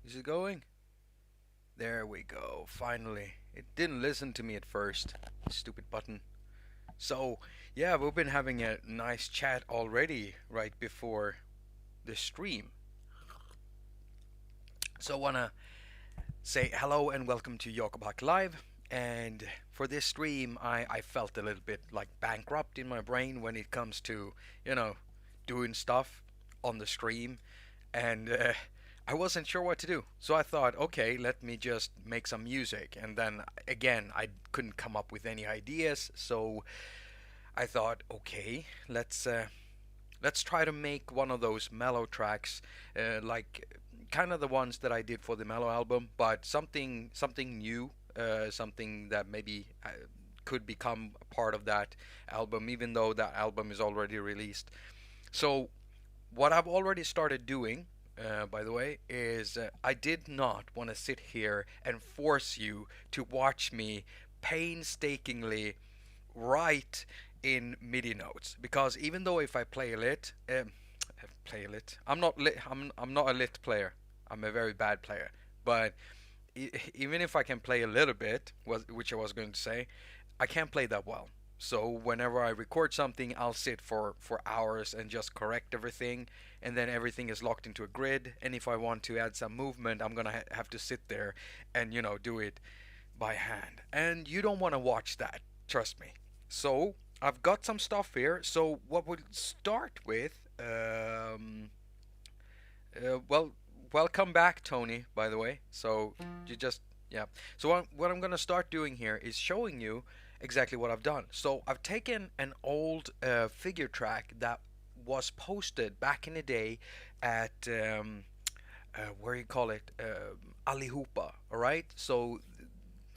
Is it going? There we go. Finally. It didn't listen to me at first. Stupid button. So, yeah, we've been having a nice chat already right before the stream. So, I want to say hello and welcome to Jakob Live. And for this stream, I felt a little bit like bankrupt in my brain when it comes to, you know, doing stuff on the stream. And I wasn't sure what to do. So I thought, okay, let me just make some music. And then again, I couldn't come up with any ideas. So I thought, okay, let's try to make one of those mellow tracks, like kind of the ones that I did for the mellow album, but something new, something that maybe could become a part of that album, even though that album is already released. So what I've already started doing, by the way, is I did not want to sit here and force you to watch me painstakingly write in MIDI notes, because even though if I play a lit, play a lit, I'm not lit, I'm not a lit player. I'm a very bad player. But even if I can play a little bit, which I was going to say, I can't play that well. So whenever I record something, I'll sit for hours and just correct everything, and then everything is locked into a grid. And if I want to add some movement, I'm gonna have to sit there and do it by hand. And you don't want to watch that, trust me. So I've got some stuff here. So what we'll start with, well, welcome back, Tony. By the way, so you just yeah. So what I'm gonna start doing here is showing you exactly what I've done. So I've taken an old figure track that was posted back in the day at where you call it Allihopa. All right. So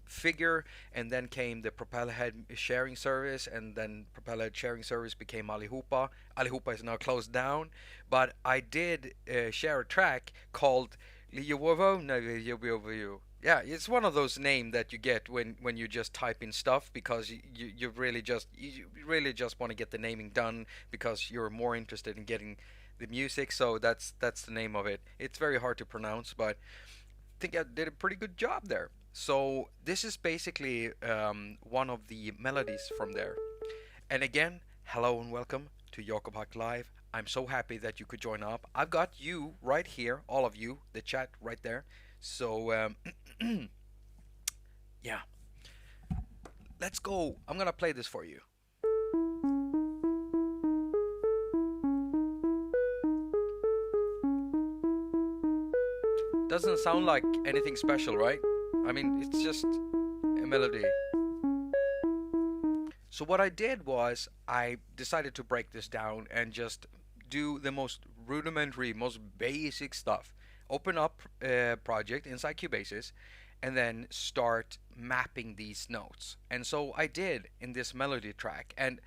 figure, and then came the propeller head sharing service, and then propeller head sharing service became Allihopa. Allihopa is now closed down, but I did share a track called Lijovovo. Yeah, it's one of those names that you get when you just type in stuff, because you really just want to get the naming done because you're more interested in getting the music. So that's the name of it. It's very hard to pronounce, but think I did a pretty good job there. So this is basically one of the melodies from there. And again, hello and welcome to Jakob Live. I'm so happy that you could join up. I've got you right here, all of you, the chat right there. So yeah, let's go. I'm gonna play this for you. Doesn't sound like anything special, right? I mean, it's just a melody. So what I did was I decided to break this down and just do the most rudimentary, most basic stuff. Open up a project inside Cubasis and then start mapping these notes. And so I did in this melody track. And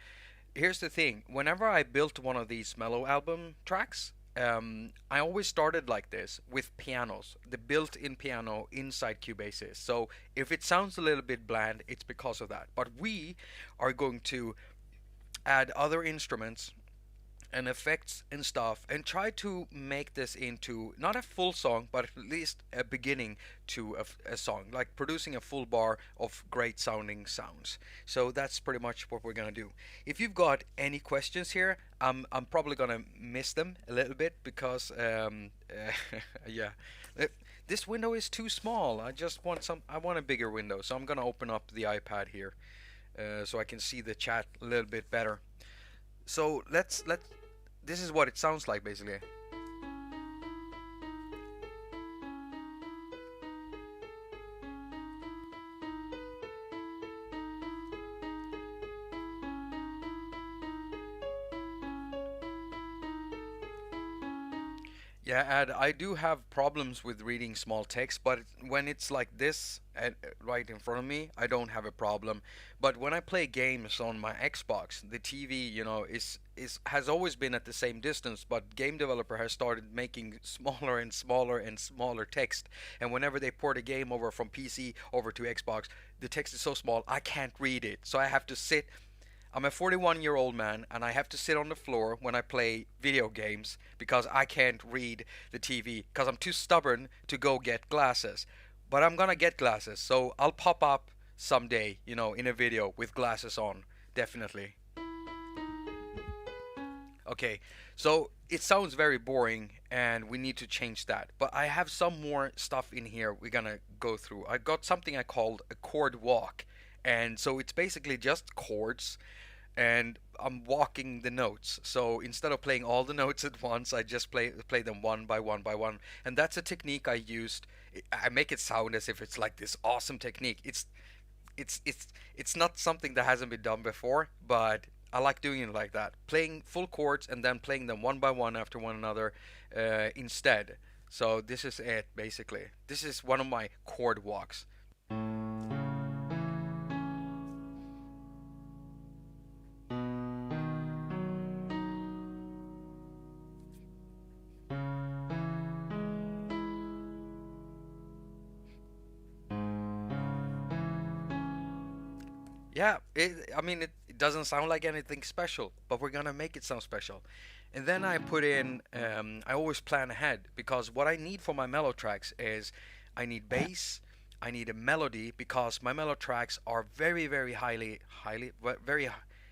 here's the thing, whenever I built one of these mellow album tracks, I always started like this with pianos, the built-in piano inside Cubasis. So if it sounds a little bit bland, it's because of that. But we are going to add other instruments and effects and stuff and try to make this into not a full song, but at least a beginning to a song, like producing a full bar of great sounding sounds. So that's pretty much what we're gonna do. If you've got any questions here, I'm probably gonna miss them a little bit because yeah. Uh, this window is too small. I want a bigger window, so I'm gonna open up the iPad here so I can see the chat a little bit better. So let this is what it sounds like basically. Yeah, and I do have problems with reading small text, but when it's like this right in front of me, I don't have a problem. But when I play games on my Xbox, the TV, is has always been at the same distance, but game developer has started making smaller and smaller and smaller text. And whenever they port a game over from PC over to Xbox, the text is so small I can't read it. So I have to sit I'm a 41-year-old man, and I have to sit on the floor when I play video games because I can't read the TV because I'm too stubborn to go get glasses. But I'm gonna get glasses, so I'll pop up someday, in a video with glasses on, definitely. Okay, so it sounds very boring, and we need to change that. But I have some more stuff in here we're gonna go through. I got something I called a chord walk, and so it's basically just chords, and I'm walking the notes. So instead of playing all the notes at once, I just play them one by one by one, and that's a technique I used. I make it sound as if it's like this awesome technique. It's not something that hasn't been done before, but I like doing it like that, playing full chords and then playing them one by one after one another instead. So this is it basically. This is one of my chord walks. Yeah, I mean, it doesn't sound like anything special, but we're gonna make it sound special. And then I put in, I always plan ahead because what I need for my mellow tracks is I need bass, I need a melody because my mellow tracks are very, very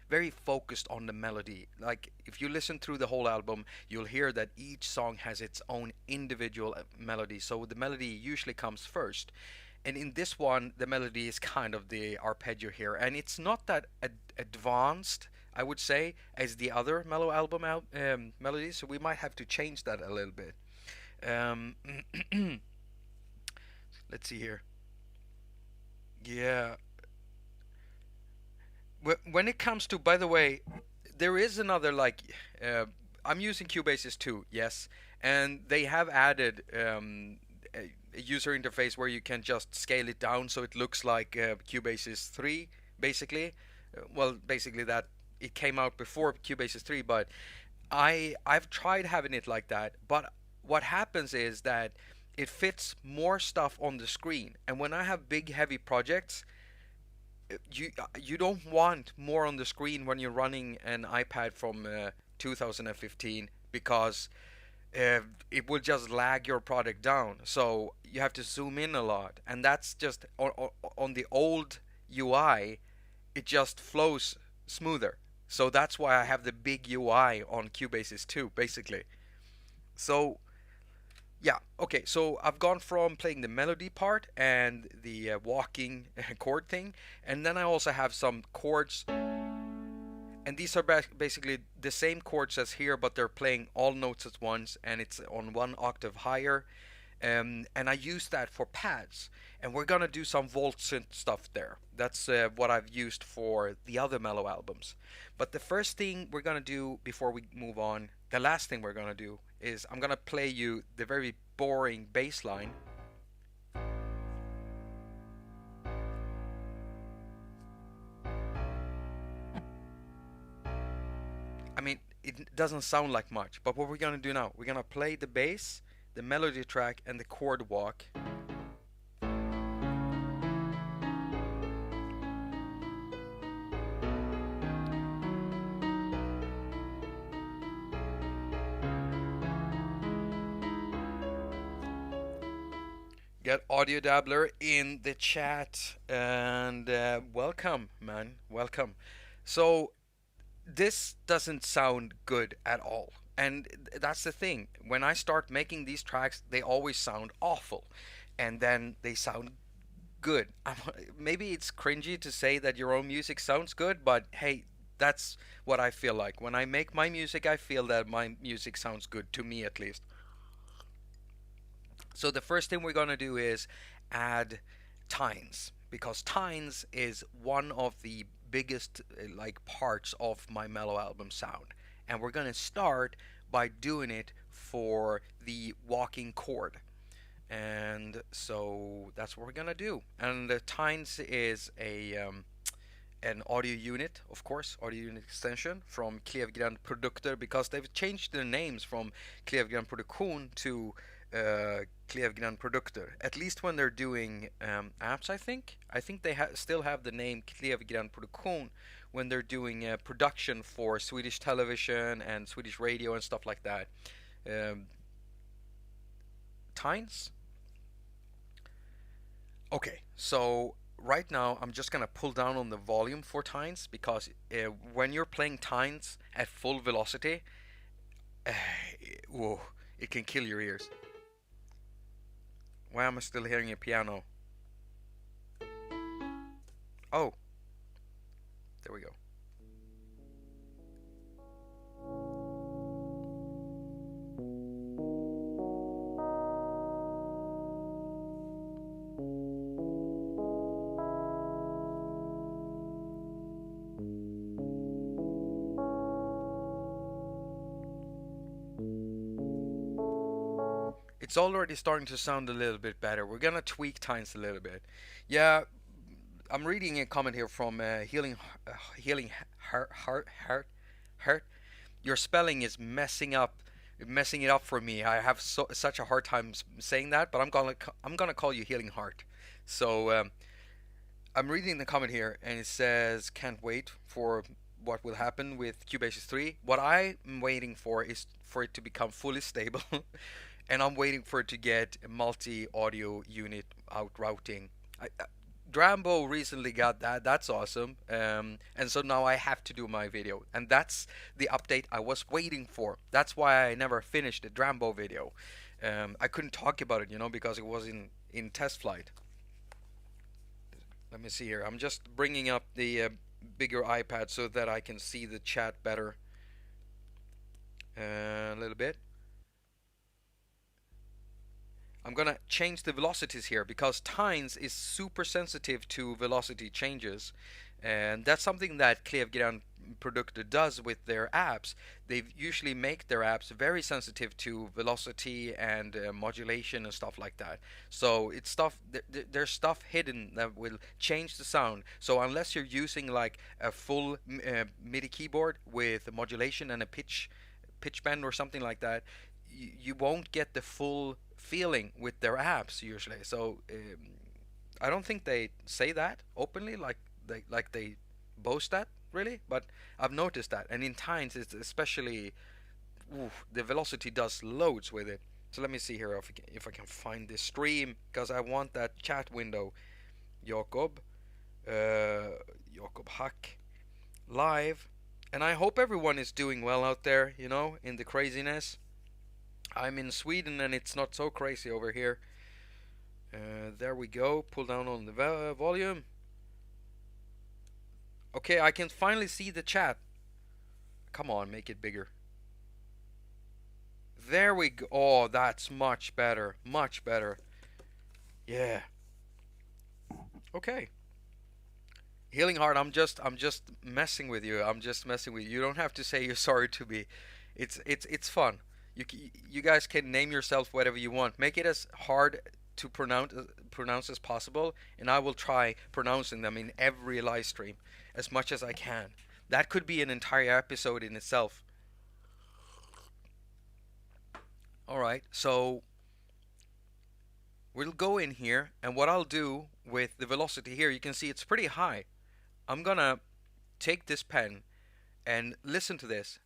very focused on the melody. Like if you listen through the whole album, you'll hear that each song has its own individual melody. So the melody usually comes first. And in this one, the melody is kind of the arpeggio here, and it's not that advanced, I would say, as the other mellow album melodies. So we might have to change that a little bit. Um, let's see here. Yeah. When it comes to, by the way, there is another like, uh, I'm using Cubase's too, yes, and they have added a user interface where you can just scale it down so it looks like Cubase's 3, basically. Well, basically that it came out before Cubase's 3, but I've tried having it like that, but what happens is that it fits more stuff on the screen, and when I have big heavy projects, you don't want more on the screen when you're running an iPad from 2015 because it will just lag your product down. So you have to zoom in a lot, and that's just on the old UI. It just flows smoother. So that's why I have the big UI on Cubase's too, basically. So yeah, okay, so I've gone from playing the melody part and the walking chord thing, and then I also have some chords, and these are basically the same chords as here, but they're playing all notes at once, and it's on one octave higher. And I use that for pads, and we're gonna do some vault synth stuff there. That's what I've used for the other mellow albums. But the first thing we're gonna do before we move on, the last thing we're gonna do is I'm gonna play you the very boring bass line. I mean, it doesn't sound like much, but what we're gonna do now, we're gonna play the bass, the melody track, and the chord walk. Get Audio Dabbler in the chat, and welcome, man, welcome. So this doesn't sound good at all. And that's the thing. When I start making these tracks, they always sound awful. And then they sound good. Maybe it's cringy to say that your own music sounds good, but hey, that's what I feel like. When I make my music, I feel that my music sounds good, to me at least. So the first thing we're going to do is add tines, because tines is one of the biggest like parts of my mellow album sound, and we're going to start by doing it for the walking chord. And so that's what we're going to do. And the tines is a an audio unit, of course, audio unit extension from Klevgren Produkter, because they've changed their names from Klevgren Produktion to Klevgren Produkter. At least when they're doing apps, I think. I think they still have the name Klevgren Produktion when they're doing production for Swedish television and Swedish radio and stuff like that. Um, Tines. Okay, so right now I'm just gonna pull down on the volume for tines because when you're playing tines at full velocity, uh, whoa, it can kill your ears. Why am I still hearing a piano? Oh, there we go. It's already starting to sound a little bit better. We're gonna tweak tines a little bit. Yeah, I'm reading a comment here from healing heart. Your spelling is messing it up for me. I have such a hard time saying that, but I'm gonna call you healing heart. So I'm reading the comment here, and it says, "Can't wait for what will happen with Cubase's 3." What I'm waiting for is for it to become fully stable, and I'm waiting for it to get a multi-audio unit out routing. Drambo recently got that. That's awesome. And so now I have to do my video, and that's the update I was waiting for. That's why I never finished the Drambo video. I couldn't talk about it, because it was in test flight. Let me see here. I'm just bringing up the bigger iPad so that I can see the chat better. A little bit. I'm gonna change the velocities here because Tines is super sensitive to velocity changes, and that's something that Klevgren Produkter does with their apps. They usually make their apps very sensitive to velocity and modulation and stuff like that. So it's stuff there's stuff hidden that will change the sound. So unless you're using like a full MIDI keyboard with a modulation and a pitch bend or something like that, you won't get the full feeling with their apps usually. So I don't think they say that openly, like they boast that really, but I've noticed that. And in Tines, it's especially the velocity does loads with it. So let me see here if I can find this stream, because I want that chat window. Jakob, Jakob haQ live, and I hope everyone is doing well out there. In the craziness. I'm in Sweden and it's not so crazy over here. There we go. Pull down on the volume. Okay, I can finally see the chat. Come on, make it bigger. There we go. Oh, that's much better. Much better. Yeah. Okay. Healing Heart, I'm just messing with you. I'm just messing with you. You don't have to say you're sorry to me. It's fun. You guys can name yourself whatever you want. Make it as hard to pronounce as possible, and I will try pronouncing them in every live stream as much as I can. That could be an entire episode in itself. Alright, so we'll go in here, and what I'll do with the velocity here, you can see it's pretty high. I'm gonna take this pen and listen to this.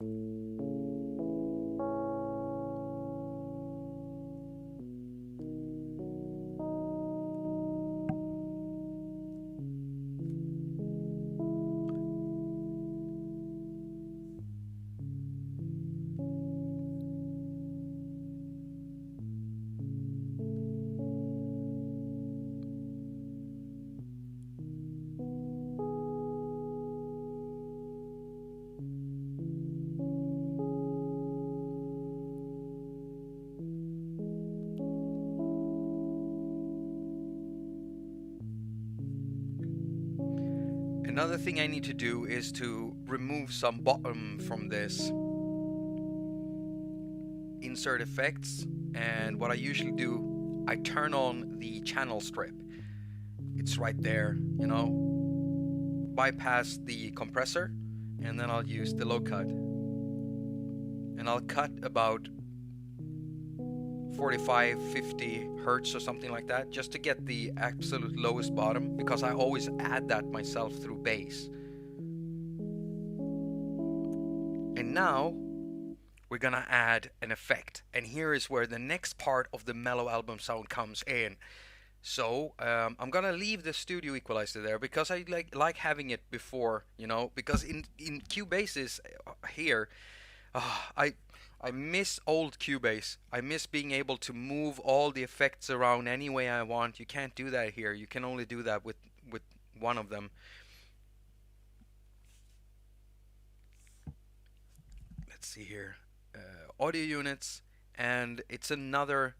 Another thing I need to do is to remove some bottom from this. Insert effects, and what I usually do, I turn on the channel strip. It's right there, bypass the compressor, and then I'll use the low cut. And I'll cut about 45, 50 hertz or something like that, just to get the absolute lowest bottom, because I always add that myself through bass. And now we're gonna add an effect, and here is where the next part of the mellow album sound comes in. So I'm gonna leave the studio equalizer there because I like having it before, because in Cubase's here, I miss old Cubase. I miss being able to move all the effects around any way I want. You can't do that here. You can only do that with one of them. Let's see here. Audio units, and it's another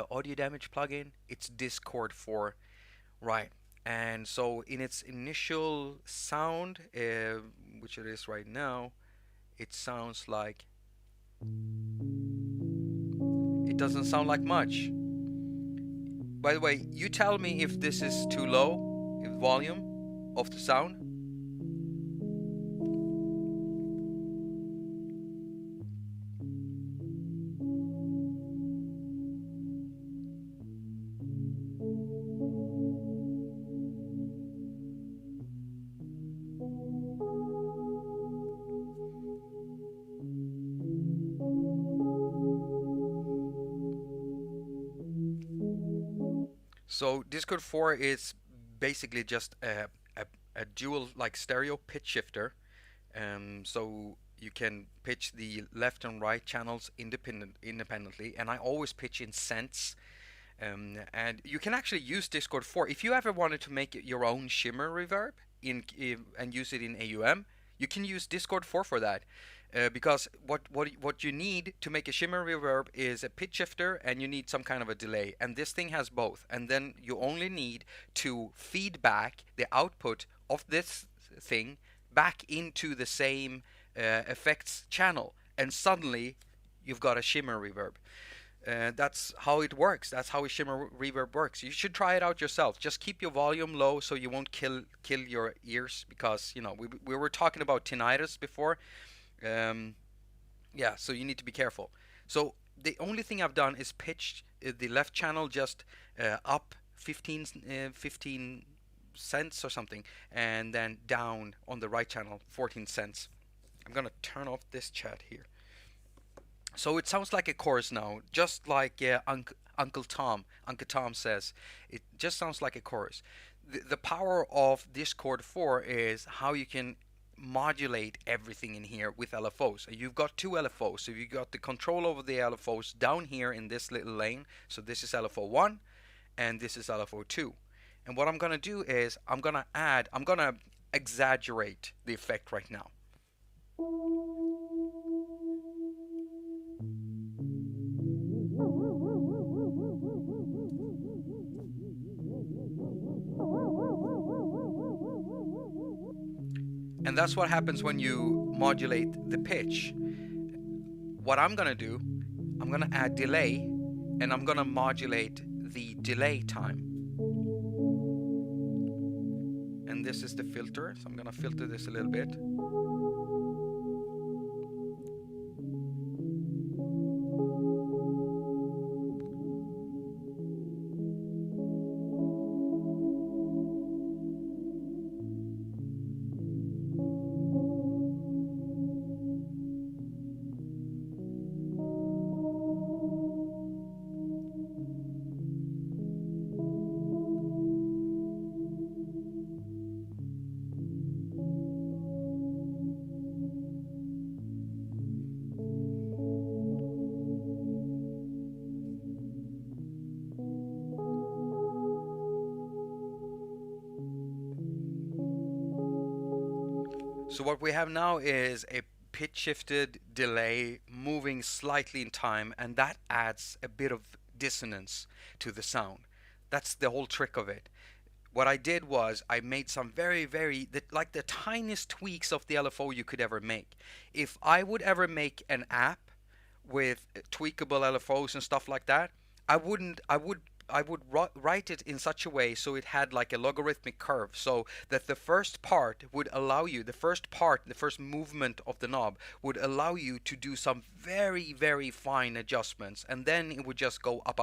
audio damage plugin. It's Discord 4, right? And so in its initial sound, which it is right now, it sounds like, it doesn't sound like much. By the way, you tell me if this is too low, if volume of the sound. So Discord 4 is basically just a dual like stereo pitch shifter. So you can pitch the left and right channels independently, and I always pitch in cents. And you can actually use Discord 4 if you ever wanted to make your own shimmer reverb and use it in AUM. You can use Discord 4 for that. Because what you need to make a shimmer reverb is a pitch shifter, and you need some kind of a delay, and this thing has both. And then you only need to feed back the output of this thing back into the same effects channel, and suddenly you've got a shimmer reverb. That's how it works. That's how a shimmer reverb works. You should try it out yourself. Just keep your volume low so you won't kill your ears, because we were talking about tinnitus before. Yeah, so you need to be careful. So the only thing I've done is pitched the left channel just up 15 cents or something, and then down on the right channel 14 cents. I'm gonna turn off this chat here. So it sounds like a chorus now, just like Uncle Tom says. It just sounds like a chorus. The power of Discord 4 is how you can modulate everything in here with LFOs. You've got two LFOs, so you've got the control over the LFOs down here in this little lane. So this is LFO 1 and this is LFO 2. And what I'm gonna do is I'm gonna exaggerate the effect right now. And that's what happens when you modulate the pitch. What I'm gonna do, I'm gonna add delay, and I'm gonna modulate the delay time. And this is the filter, so I'm gonna filter this a little bit. So what we have now is a pitch shifted delay moving slightly in time, and that adds a bit of dissonance to the sound. That's the whole trick of it. What I did was I made some like the tiniest tweaks of the LFO you could ever make. If I would ever make an app with tweakable LFOs and stuff like that, I would write it in such a way so it had like a logarithmic curve, so that the first part would allow you, the first movement of the knob would allow you to do some very fine adjustments, and then it would just go up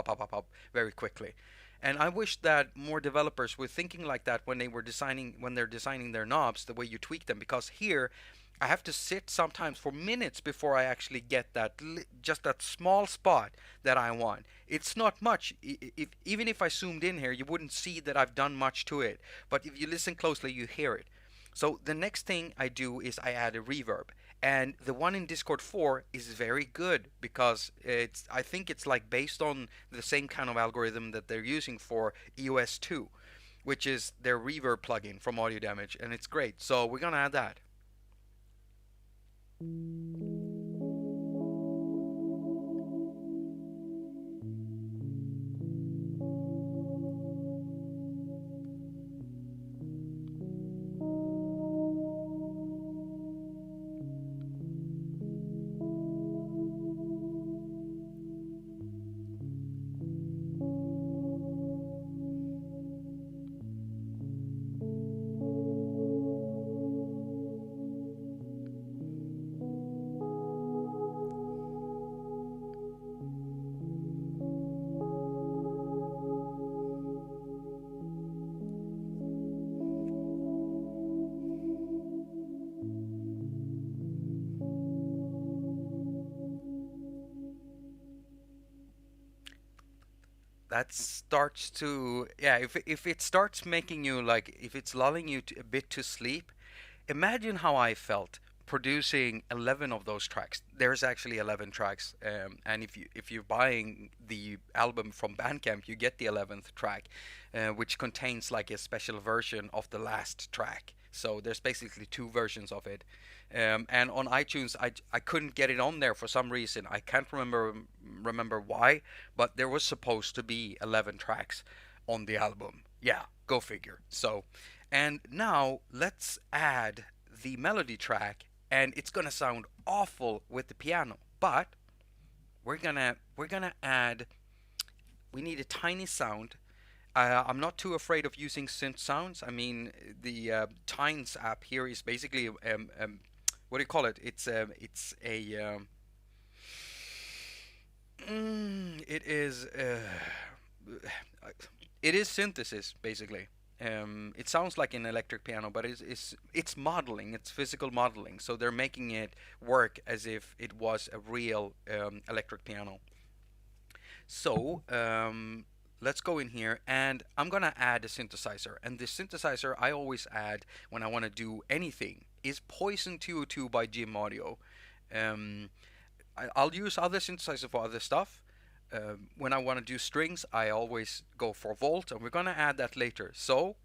very quickly. And I wish that more developers were thinking like that when they're designing their knobs, the way you tweak them, because here I have to sit sometimes for minutes before I actually get just that small spot that I want. It's not much. Even if I zoomed in here, you wouldn't see that I've done much to it. But if you listen closely, you hear it. So the next thing I do is I add a reverb. And the one in Discord 4 is very good because I think it's like based on the same kind of algorithm that they're using for EOS 2, which is their reverb plugin from Audio Damage, and it's great. So we're gonna add that. That starts to, yeah, if it starts making you like, if it's lulling you a bit to sleep, imagine how I felt producing 11 of those tracks. There's actually 11 tracks, and if you're buying the album from Bandcamp, you get the 11th track, which contains like a special version of the last track. So there's basically two versions of it. And on iTunes, I couldn't get it on there for some reason. I can't remember why, but there was supposed to be 11 tracks on the album. Yeah, go figure. So, and now let's add the melody track, and it's gonna sound awful with the piano, but we're gonna add. We need a tiny sound. I'm not too afraid of using synth sounds. I mean, the Tines app here is basically what do you call it? It's a it is it is synthesis basically. It sounds like an electric piano, but it's modeling. It's physical modeling. So they're making it work as if it was a real electric piano. So let's go in here, and I'm gonna add a synthesizer. And the synthesizer I always add when I want to do anything is Poison 202 by Jim Audio. Um, I'll use other synthesizer for other stuff. When I want to do strings, I always go for Volt, and we're gonna add that later. So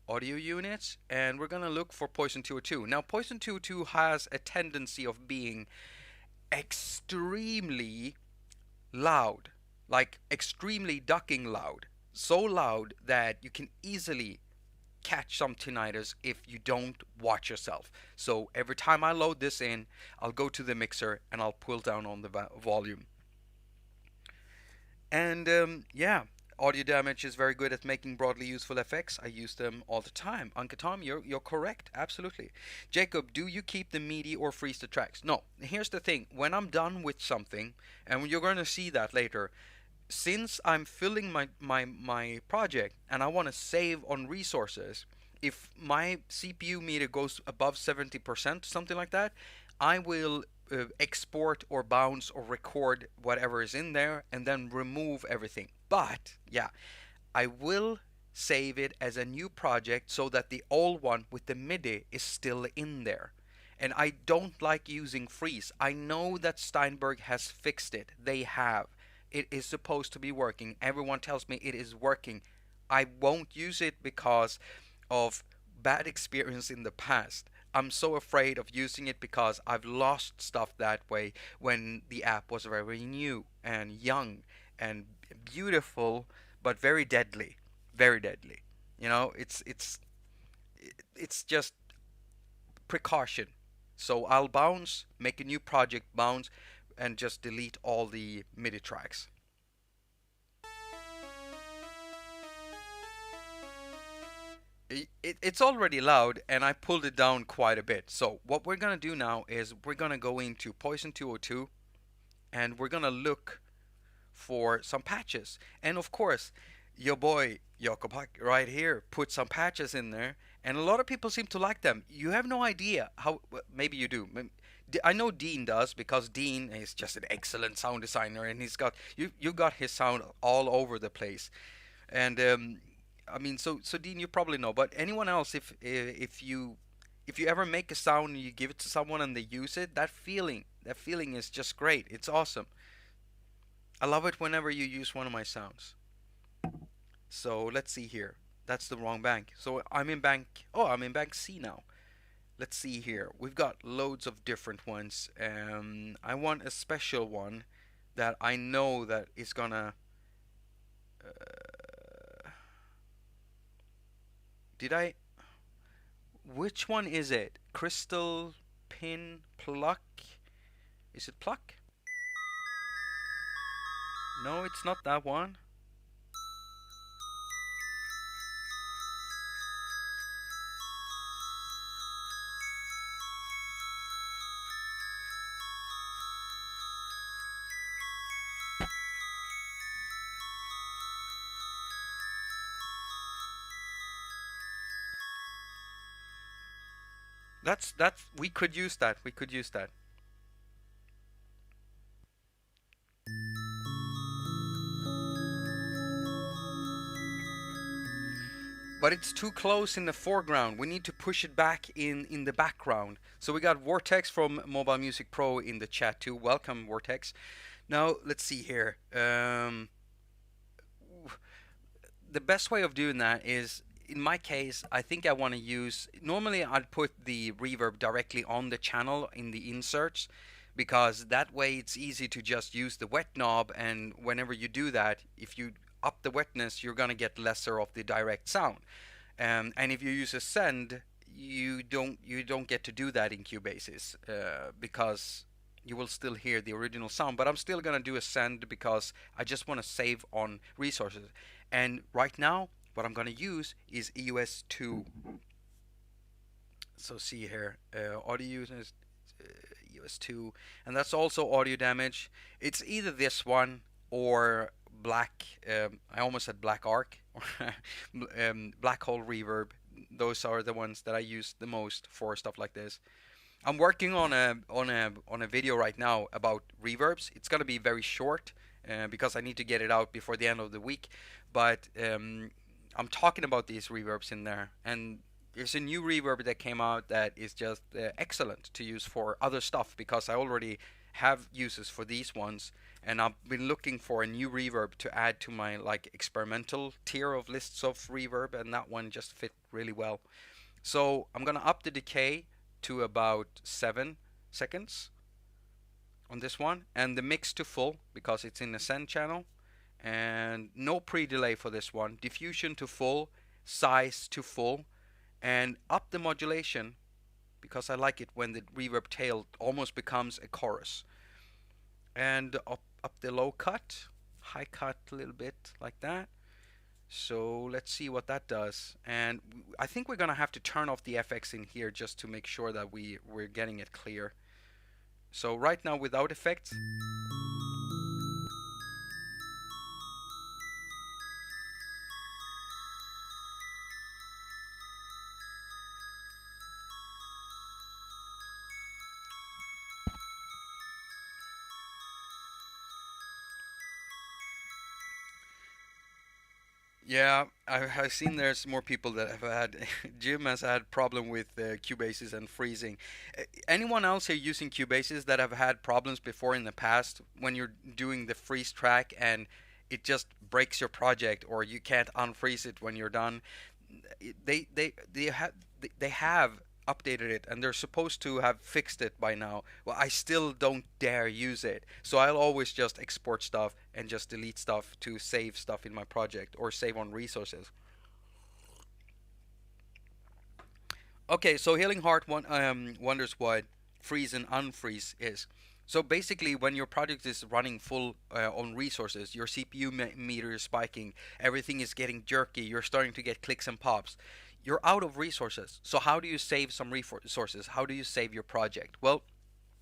audio units, and we're gonna look for Poison 202. Now Poison 202 has a tendency of being extremely loud, like extremely ducking loud. So loud that you can easily catch some tinnitus if you don't watch yourself. So every time I load this in, I'll go to the mixer and I'll pull down on the volume. And yeah, Audio Damage is very good at making broadly useful effects. I use them all the time. Uncle Tom, you're correct. Absolutely. Jacob, do you keep the MIDI or freeze the tracks? No. Here's the thing. When I'm done with something, and you're going to see that later, since I'm filling my project and I want to save on resources, if my CPU meter goes above 70%, something like that, I will export or bounce or record whatever is in there and then remove everything. But yeah, I will save it as a new project so that the old one with the MIDI is still in there. And I don't like using freeze. I know that Steinberg has fixed it. They have. It is supposed to be working. Everyone tells me it is working. I won't use it because of bad experience in the past. I'm so afraid of using it because I've lost stuff that way when the app was very new and young and beautiful, but very deadly, very deadly. You know, it's just precaution. So I'll bounce, make a new project, bounce, and just delete all the MIDI tracks. It's already loud, and I pulled it down quite a bit. So what we're gonna do now is we're gonna go into Poison 202, and we're gonna look for some patches. And of course, your boy Jakob right here put some patches in there, and a lot of people seem to like them. You have no idea how. Well, maybe you do. I know Dean does, because Dean is just an excellent sound designer, and he's got you got his sound all over the place. And I mean, so Dean, you probably know, but anyone else, if you ever make a sound and you give it to someone and they use it, that feeling is just great. It's awesome. I love it whenever you use one of my sounds. So let's see here. That's the wrong bank. So I'm in bank. Oh, I'm in bank C now. Let's see here. We've got loads of different ones. I want a special one that I know that is gonna. Did I? Which one is it? Crystal pin pluck? Is it pluck? No, it's not that one. That's we could use that. We could use that. But it's too close in the foreground. We need to push it back in the background. So we got Vortex from Mobile Music Pro in the chat too. Welcome, Vortex. Now let's see here. The best way of doing that is, in my case, I think I want to use. Normally, I'd put the reverb directly on the channel in the inserts, because that way it's easy to just use the wet knob, and whenever you do that, if you up the wetness, you're gonna get lesser of the direct sound. And if you use a send, you don't get to do that in Cubase's, because you will still hear the original sound. But I'm still gonna do a send because I just want to save on resources. And right now, what I'm gonna use is EOS2. So see here, audio users, EOS2, and that's also audio damage. It's either this one or black. I almost said black arc or black hole reverb. Those are the ones that I use the most for stuff like this. I'm working on a video right now about reverbs. It's gonna be very short, because I need to get it out before the end of the week. But I'm talking about these reverbs in there, and there's a new reverb that came out that is just excellent to use for other stuff, because I already have uses for these ones, and I've been looking for a new reverb to add to my like experimental tier of lists of reverb, and that one just fit really well. So I'm gonna up the decay to about 7 seconds on this one, and the mix to full because it's in the send channel, and no pre-delay for this one. Diffusion to full, size to full, and up the modulation because I like it when the reverb tail almost becomes a chorus. And up the low cut, high cut a little bit like that. So let's see what that does. And I think we're gonna have to turn off the FX in here just to make sure that we're getting it clear. So right now without effects. Yeah, I've seen there's more people that have had. Jim has had problem with Cubases and freezing. Anyone else here using Cubases that have had problems before in the past when you're doing the freeze track and it just breaks your project or you can't unfreeze it when you're done? They have updated it and they're supposed to have fixed it by now. Well, I still don't dare use it. So I'll always just export stuff and just delete stuff to save stuff in my project or save on resources. Okay, so Healing Heart wonders what freeze and unfreeze is. So basically, when your project is running full on resources, your CPU meter is spiking, everything is getting jerky, you're starting to get clicks and pops. You're out of resources. So how do you save some resources? How do you save your project? Well,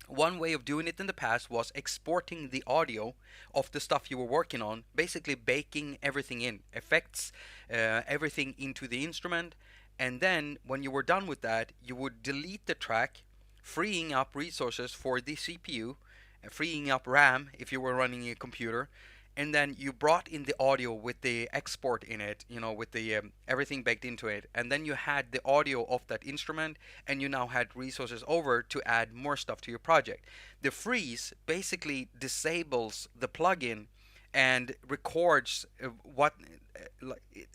one way of doing it in the past was exporting the audio of the stuff you were working on, basically baking everything in, effects, everything into the instrument, And then when you were done with that, you would delete the track, freeing up resources for the CPU, and freeing up RAM if you were running a computer. And then you brought in the audio with the export in it, with the everything baked into it. And then you had the audio of that instrument, and you now had resources over to add more stuff to your project. The freeze basically disables the plugin and records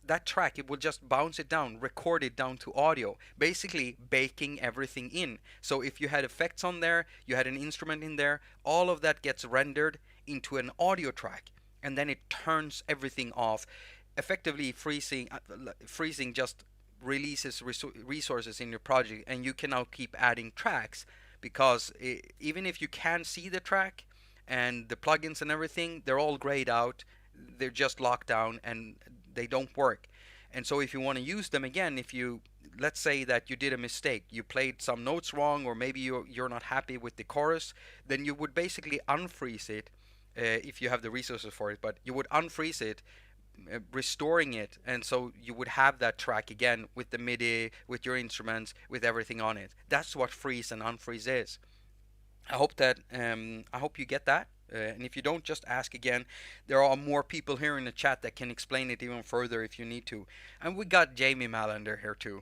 that track. It will just bounce it down, record it down to audio, basically baking everything in. So if you had effects on there, you had an instrument in there, all of that gets rendered into an audio track, and then it turns everything off, effectively freezing just releases resources in your project, and you can now keep adding tracks, because even if you can see the track and the plugins and everything, they're all grayed out, they're just locked down, and they don't work. And so if you want to use them again, if you, let's say that you did a mistake, you played some notes wrong, or maybe you're not happy with the chorus, then you would basically unfreeze it, if you have the resources for it, but you would unfreeze it, restoring it, and so you would have that track again with the MIDI, with your instruments, with everything on it. That's what freeze and unfreeze is. I hope you get that. And if you don't, just ask again. There are more people here in the chat that can explain it even further if you need to. And we got Jamie Malander here too.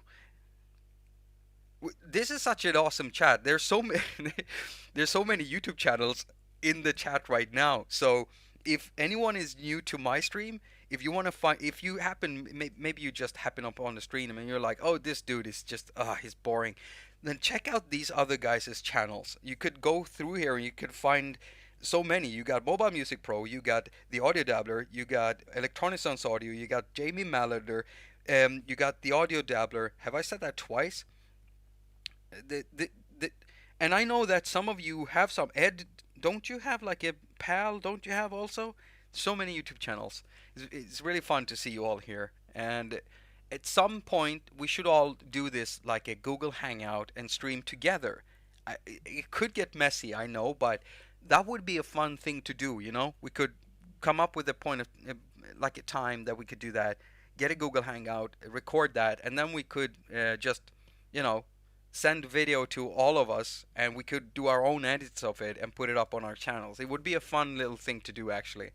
This is such an awesome chat. There's so many there's so many YouTube channels in the chat right now. So if anyone is new to my stream, if you want to find, if you happen, maybe you just happen up on the stream and you're like, oh, this dude is just, he's boring, then check out these other guys' channels. You could go through here and you could find so many. You got Mobile Music Pro, you got the Audio Dabbler, you got Electronic Sounds Audio, you got Jamie Malander, you got the Audio Dabbler. Have I said that twice? The, the, the, and I know that some of you have some. Ed, don't you have like a pal? Don't you have also? So many YouTube channels. It's really fun to see you all here. And at some point, we should all do this like a Google Hangout and stream together. It could get messy, I know, but that would be a fun thing to do, you know? We could come up with a point of, like a time that we could do that, get a Google Hangout, record that, and then we could just, you know, send video to all of us, and we could do our own edits of it and put it up on our channels. It would be a fun little thing to do, actually.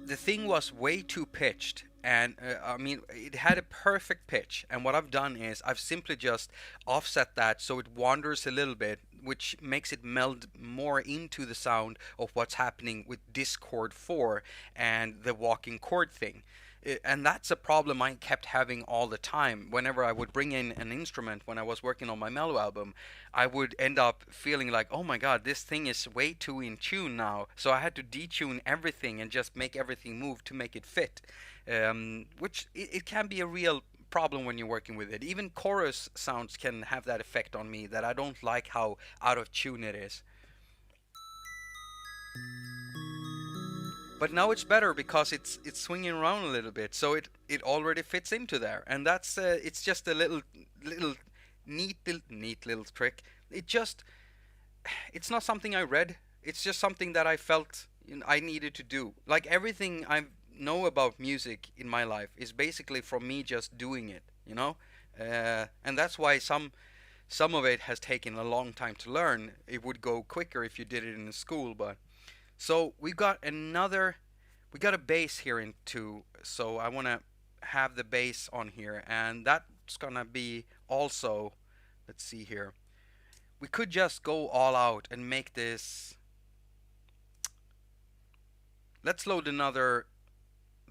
The thing was way too pitched, and I mean, it had a perfect pitch, and what I've done is I've simply just offset that so it wanders a little bit, which makes it meld more into the sound of what's happening with Discord 4 and the walking chord thing. And that's a problem I kept having all the time. Whenever I would bring in an instrument when I was working on my mellow album, I would end up feeling like, oh my god, this thing is way too in tune now. So I had to detune everything and just make everything move to make it fit. Which it can be a real problem when you're working with it. Even chorus sounds can have that effect on me, that I don't like how out of tune it is. But now it's better because it's swinging around a little bit, so it already fits into there, and that's it's just a little neat little trick. It's not something I read. It's just something that I felt, I needed to do. Like everything I know about music in my life is basically from me just doing it, you know, and that's why some of it has taken a long time to learn. It would go quicker if you did it in school, but so we got a bass here in two, so I want to have the bass on here, and that's gonna be also, let's see here, we could just go all out and make this, let's load another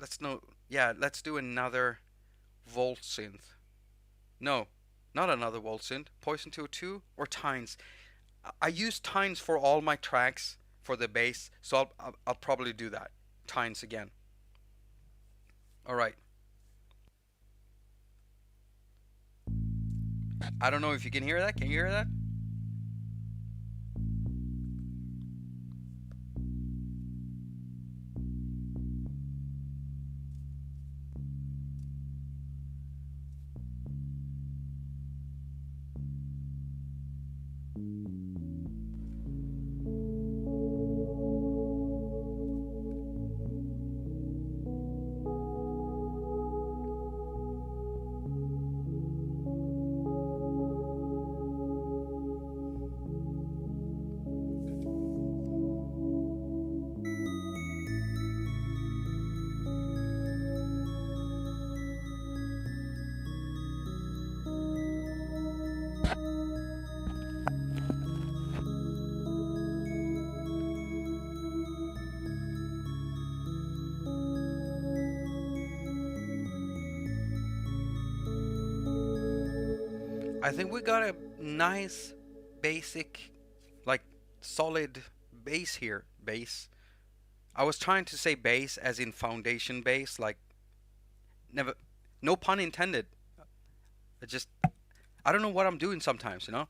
let's no, yeah, let's do another volt synth. No, not another volt synth. Poison 202 or Tines. I use Tines for all my tracks for the bass, so I'll probably do that. Tines again. All right. I don't know if you can hear that. Can you hear that? I think we got a nice, basic, like solid bass here. Bass. I was trying to say bass as in foundation bass, like never, no pun intended. I just, I don't know what I'm doing sometimes, you know?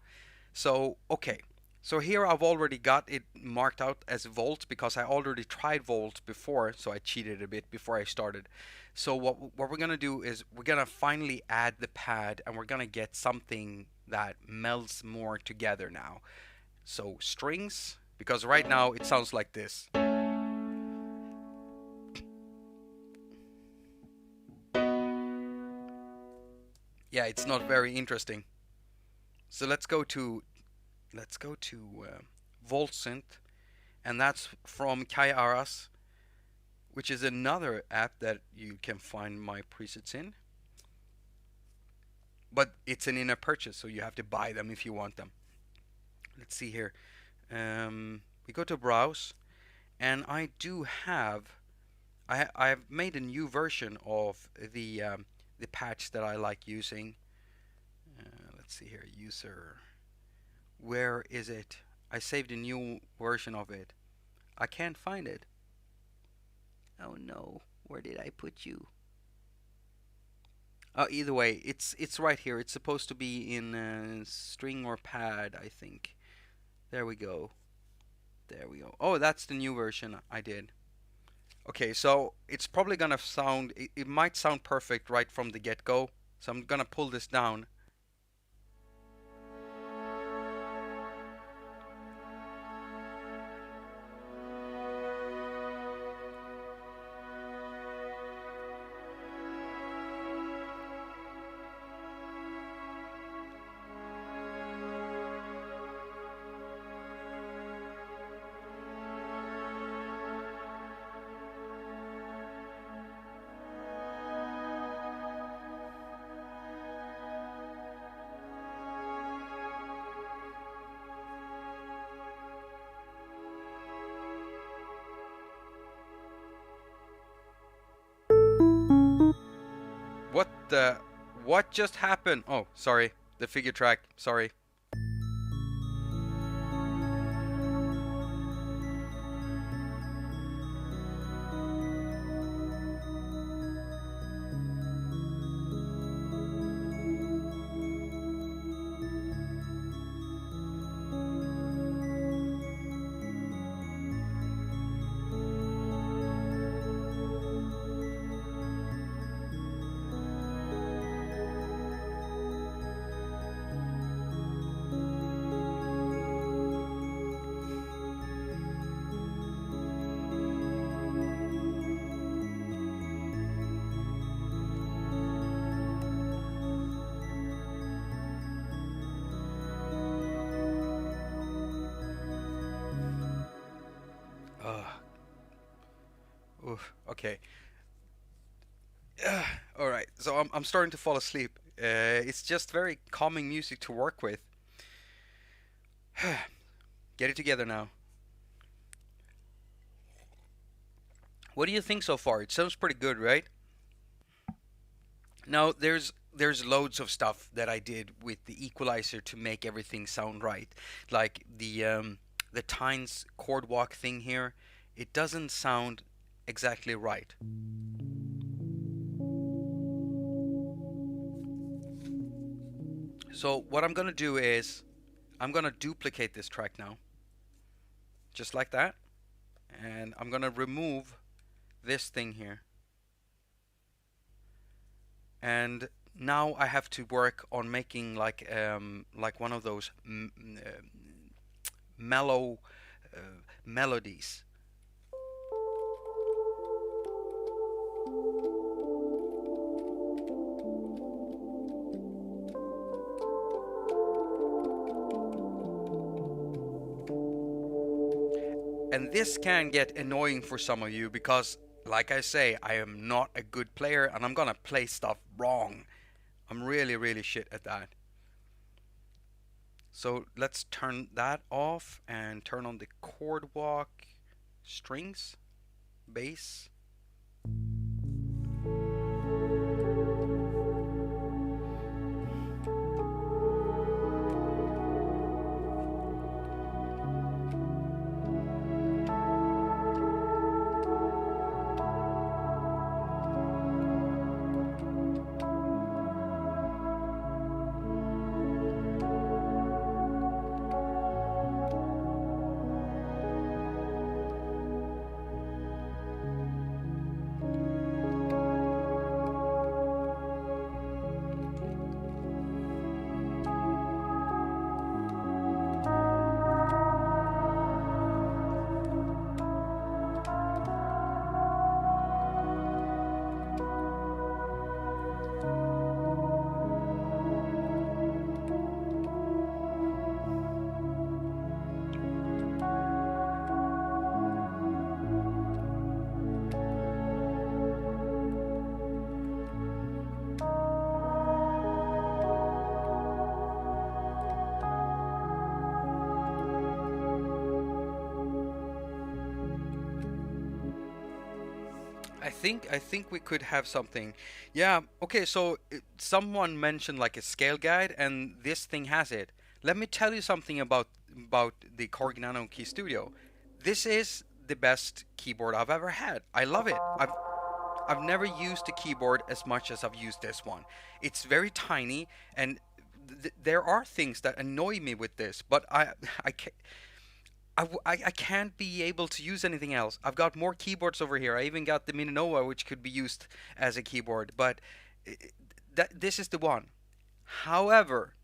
So, okay. So here I've already got it marked out as volts because I already tried volts before, so I cheated a bit before I started. So what we're gonna do is we're gonna finally add the pad and we're gonna get something that melds more together now. So strings, because right now it sounds like this. Yeah, it's not very interesting. So let's go to Volt Synth, and that's from Kai Aras, which is another app that you can find my presets in. But it's an in-app purchase, so you have to buy them if you want them. Let's see here. We go to browse, and I do have I've made a new version of the patch that I like using. Let's see here, user. Where is it? I saved a new version of it. I can't find it. Oh no, where did I put you? Either way, it's right here. It's supposed to be in string or pad, I think. There we go. There we go. Oh, that's the new version I did. Okay, so it's probably gonna sound. It might sound perfect right from the get-go. So I'm gonna pull this down. What the? What just happened? Oh, sorry. The figure track. Sorry. Ugh. Oof. Okay. All right. So I'm starting to fall asleep. It's just very calming music to work with. Get it together now. What do you think so far? It sounds pretty good, right? Now there's loads of stuff that I did with the equalizer to make everything sound right. Like the Tynes chord walk thing here, it doesn't sound exactly right. So what I'm gonna do is I'm gonna duplicate this track now, just like that, and I'm gonna remove this thing here. And now I have to work on making like one of those mellow melodies. And this can get annoying for some of you because, like I say, I am not a good player and I'm gonna play stuff wrong. I'm really, really shit at that. So let's turn that off and turn on the chord walk, strings, bass. I think we could have something. Yeah, okay, so someone mentioned like a scale guide and this thing has it. Let me tell you something about the Korg Nano Key Studio. This is the best keyboard I've ever had. I love it. I've never used a keyboard as much as I've used this one. It's very tiny and there are things that annoy me with this, but I ca I can't be able to use anything else. I've got more keyboards over here. I even got the Mini Nova, which could be used as a keyboard, but this is the one. However,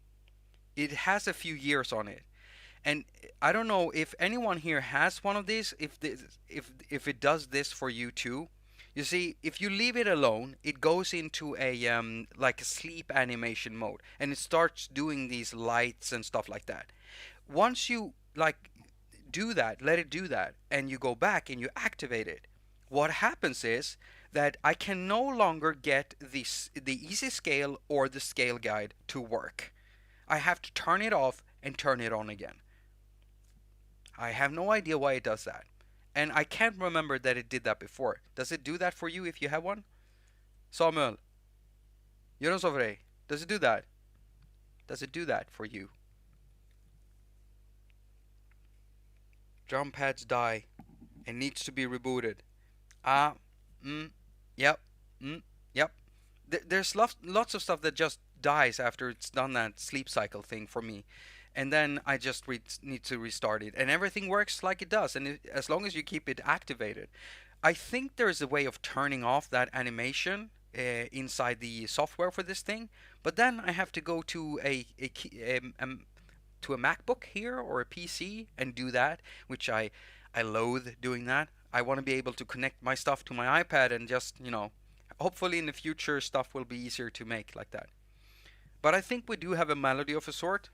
it has a few years on it, and I don't know if anyone here has one of these. If it does this for you too. You see, if you leave it alone, it goes into a like a sleep animation mode, and it starts doing these lights and stuff like that. Once you like do that, let it do that, and you go back and you activate it, what happens is that I can no longer get the easy scale or the scale guide to work. I have to turn it off and turn it on again. I have no idea why it does that. And I can't remember that it did that before. Does it do that for you if you have one? Samuel, Jonas Ovre, does it do that? Does it do that for you? Drum pads die and needs to be rebooted. Ah, yep, yep. There's lots of stuff that just dies after it's done that sleep cycle thing for me. And then I just need to restart it. And everything works like it does. And as long as you keep it activated. I think there's a way of turning off that animation inside the software for this thing. But then I have to go to to a MacBook here or a PC and do that, which I loathe doing that. I want to be able to connect my stuff to my iPad and just, hopefully in the future stuff will be easier to make like that. But I think we do have a melody of a sort.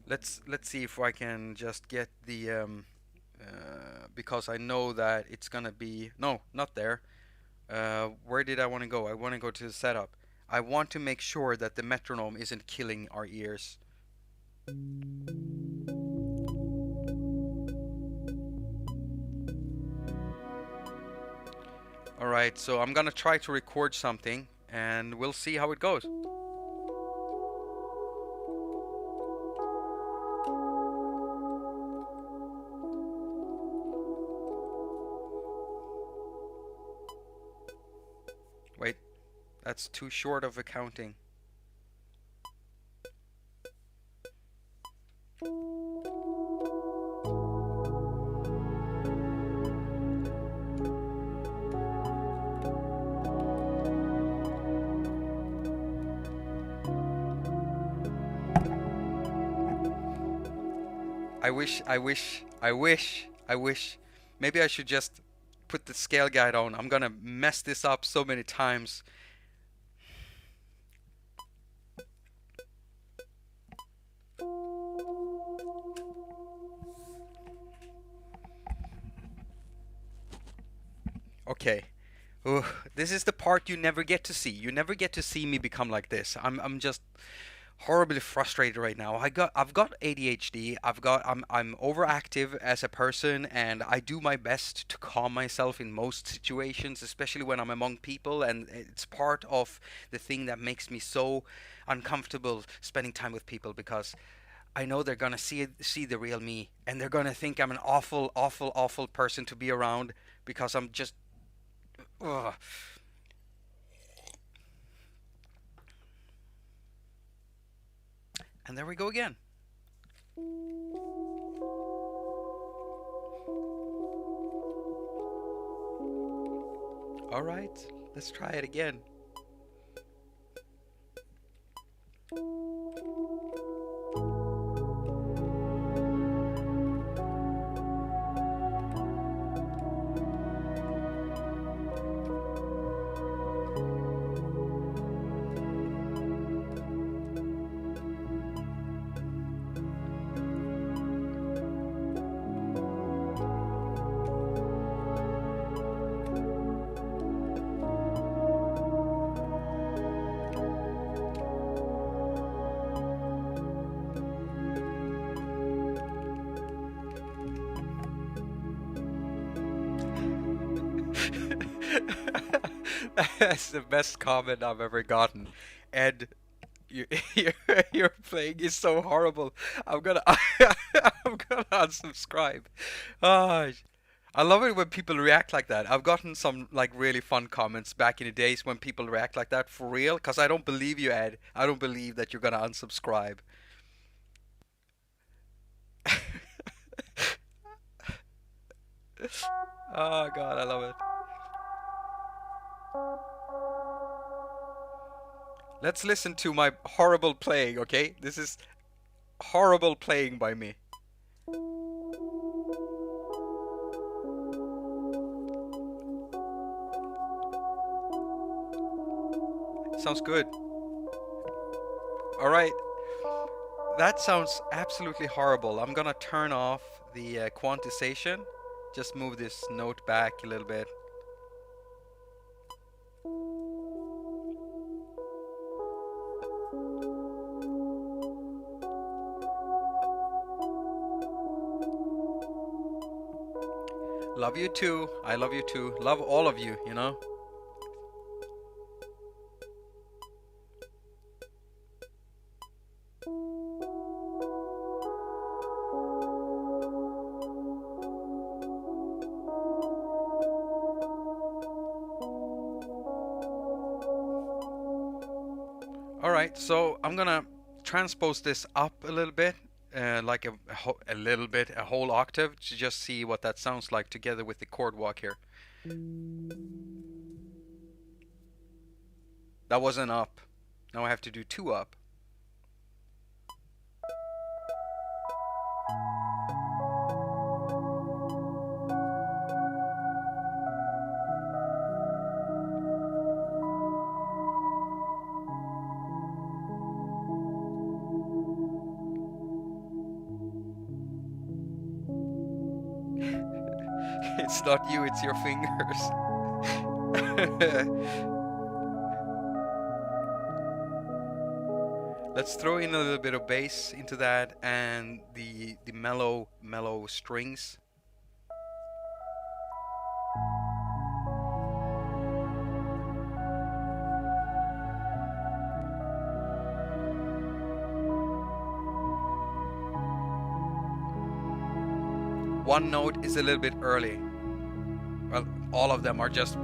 let's see if I can just get the because I know that it's gonna be no, not there. Where did I want to go? I want to go to the setup. I want to make sure that the metronome isn't killing our ears. Alright, so I'm gonna try to record something and we'll see how it goes. Wait, that's too short of a counting. I wish. Maybe I should just put the scale guide on. I'm gonna mess this up so many times. Okay. Ooh, this is the part you never get to see. You never get to see me become like this. I'm just horribly frustrated right now. I've got ADHD. I'm overactive as a person and I do my best to calm myself in most situations, especially when I'm among people, and it's part of the thing that makes me so uncomfortable spending time with people because I know they're going to see the real me and they're going to think I'm an awful person to be around because I'm just ugh. And there we go again. All right, let's try it again. That's the best comment I've ever gotten. And you, your, your playing is so horrible. I'm gonna I'm gonna unsubscribe. Ah, I love it when people react like that. I've gotten some like really fun comments back in the days when people react like that for real. Cause I don't believe you, Ed. I don't believe that you're gonna unsubscribe. Oh God, I love it. Let's listen to my horrible playing, okay? This is horrible playing by me. Sounds good. All right. That sounds absolutely horrible. I'm gonna turn off the quantization. Just move this note back a little bit. Love you too. I love you too. Love all of you, you know? All right, so I'm gonna transpose this up a little bit, like a little bit, a whole octave, to just see what that sounds like together with the chord walk here. That wasn't up. Now I have to do two up. It's not you, it's your fingers. Let's throw in a little bit of bass into that and the mellow strings. One note is a little bit early. Well, all of them are just...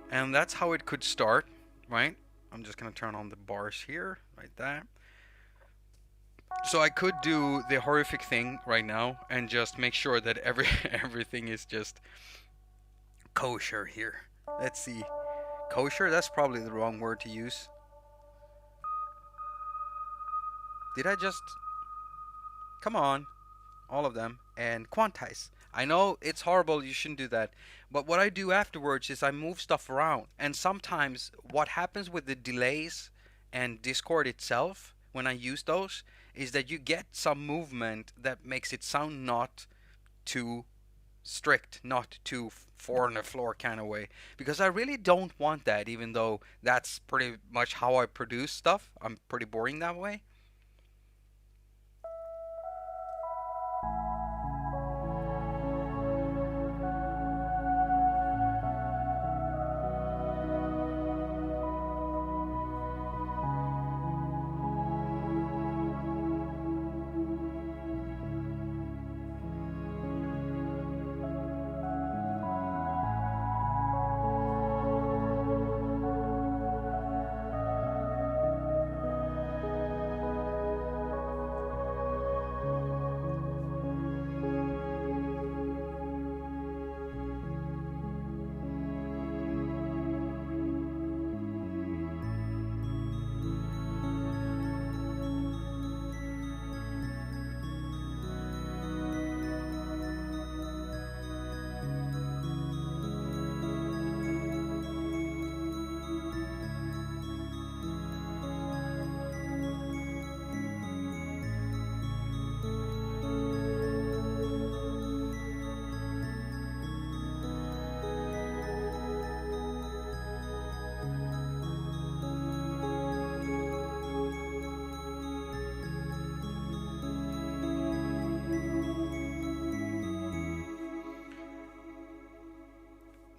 And that's how it could start, right? I'm just gonna turn on the bars here, like that. So I could do the horrific thing right now and just make sure that everything is just kosher here. Let's see. Kosher? That's probably the wrong word to use. Did I just... Come on. All of them. And quantize. I know it's horrible, you shouldn't do that. But what I do afterwards is I move stuff around. And sometimes what happens with the delays and Discord itself, when I use those, is that you get some movement that makes it sound not too strict, not too four on the floor kind of way. Because I really don't want that, even though that's pretty much how I produce stuff. I'm pretty boring that way.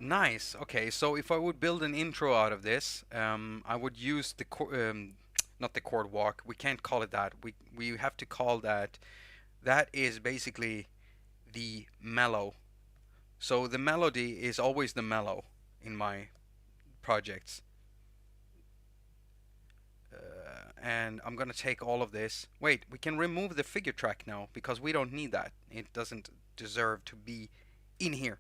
Nice. Okay, so if I would build an intro out of this, I would use the not the chord walk. We can't call it that. We have to call that. That is basically the mellow. So the melody is always the mellow in my projects. And I'm gonna take all of this. Wait, we can remove the figure track now because we don't need that. It doesn't deserve to be in here.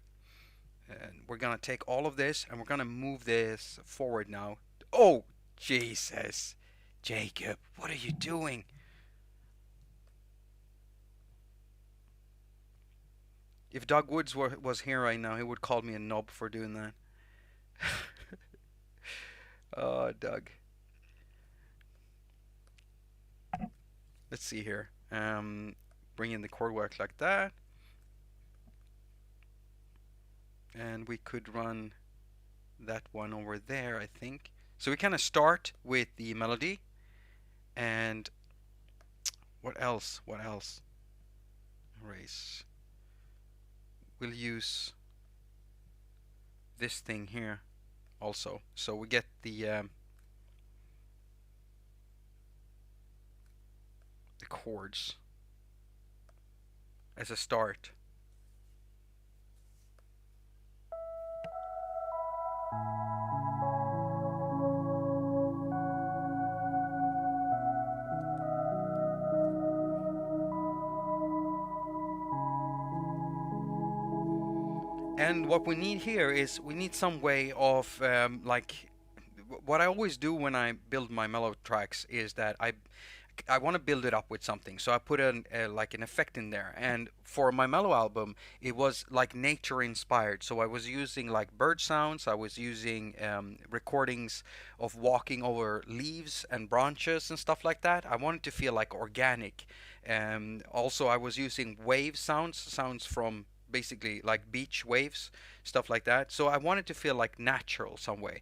And we're gonna take all of this and we're gonna move this forward now. Oh, Jesus. Jacob, what are you doing? If Doug Woods was here right now, he would call me a knob for doing that. Oh, Doug. Let's see here. Bring in the chord work like that. And we could run that one over there, I think. So we kind of start with the melody. And what else? What else? Erase. We'll use this thing here also. So we get the chords as a start. And what we need here is we need some way of like what I always do when I build my mellow tracks is that I want to build it up with something. So I put like an effect in there. And for my mellow album, it was like nature inspired. So I was using like bird sounds. I was using recordings of walking over leaves and branches and stuff like that. I wanted to feel like organic. Also, I was using wave sounds, sounds from basically like beach waves, stuff like that. So I wanted to feel like natural some way.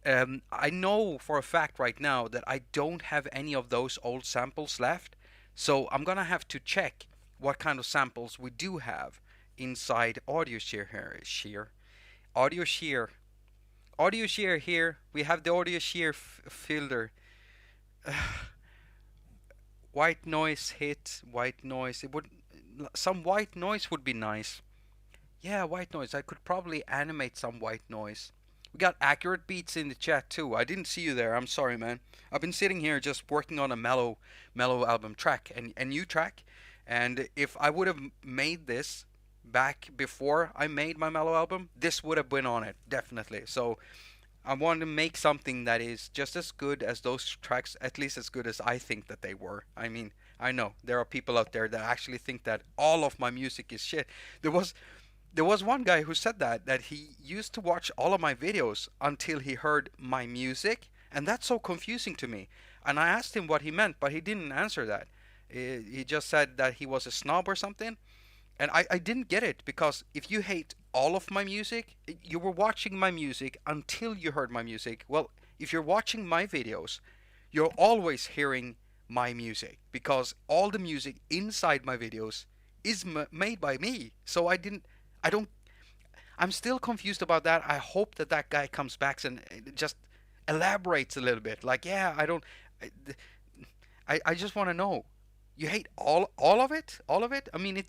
I know for a fact right now that I don't have any of those old samples left, so I'm gonna have to check what kind of samples we do have inside Audio Shear here. Audio Shear, Audio Shear here. We have the Audio Shear filter. White noise hit, white noise. It would some white noise would be nice. Yeah, white noise. I could probably animate some white noise. We got accurate beats in the chat too. I didn't see you there. I'm sorry, man. I've been sitting here just working on a mellow album track and a new track. And if I would have made this back before I made my mellow album, this would have been on it definitely. So I want to make something that is just as good as those tracks, at least as good as I think that they were. I mean, I know there are people out there that actually think that all of my music is shit. There was there was one guy who said that he used to watch all of my videos until he heard my music, and that's so confusing to me. And I asked him what he meant, but he didn't answer that. He just said that he was a snob or something. And I didn't get it because if you hate all of my music, you were watching my music until you heard my music. Well, if you're watching my videos, you're always hearing my music because all the music inside my videos is made by me. So I don't, I'm still confused about that. I hope that that guy comes back and just elaborates a little bit. Like, yeah, I don't, I just want to know. You hate all of it? All of it? I mean,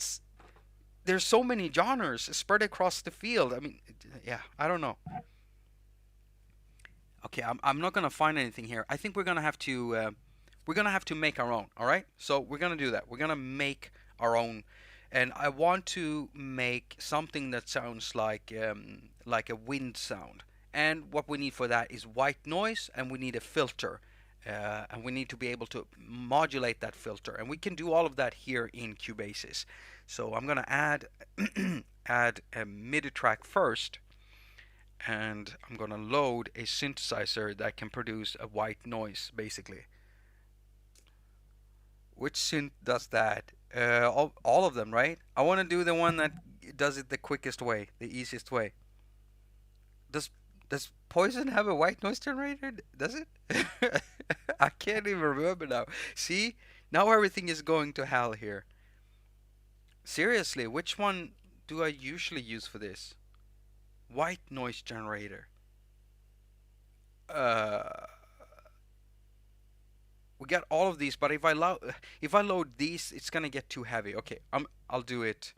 there's so many genres spread across the field. I mean, yeah, I don't know. Okay, I'm not gonna find anything here. I think we're gonna have to make our own. All right, so we're gonna do that. We're gonna make our own, and I want to make something that sounds like a wind sound. And what we need for that is white noise, and we need a filter, and we need to be able to modulate that filter, and we can do all of that here in Cubasis. So I'm gonna add add a MIDI track first, and I'm gonna load a synthesizer that can produce a white noise basically. Which synth does that? All of them, right? I want to do the one that does it the quickest way, the easiest way. Does does Poison have a white noise generator? Does it? I can't even remember now. See, now everything is going to hell here. Seriously, which one do I usually use for this? White noise generator. Uh, we got all of these, but if I load these, it's gonna get too heavy. Okay, I'll do it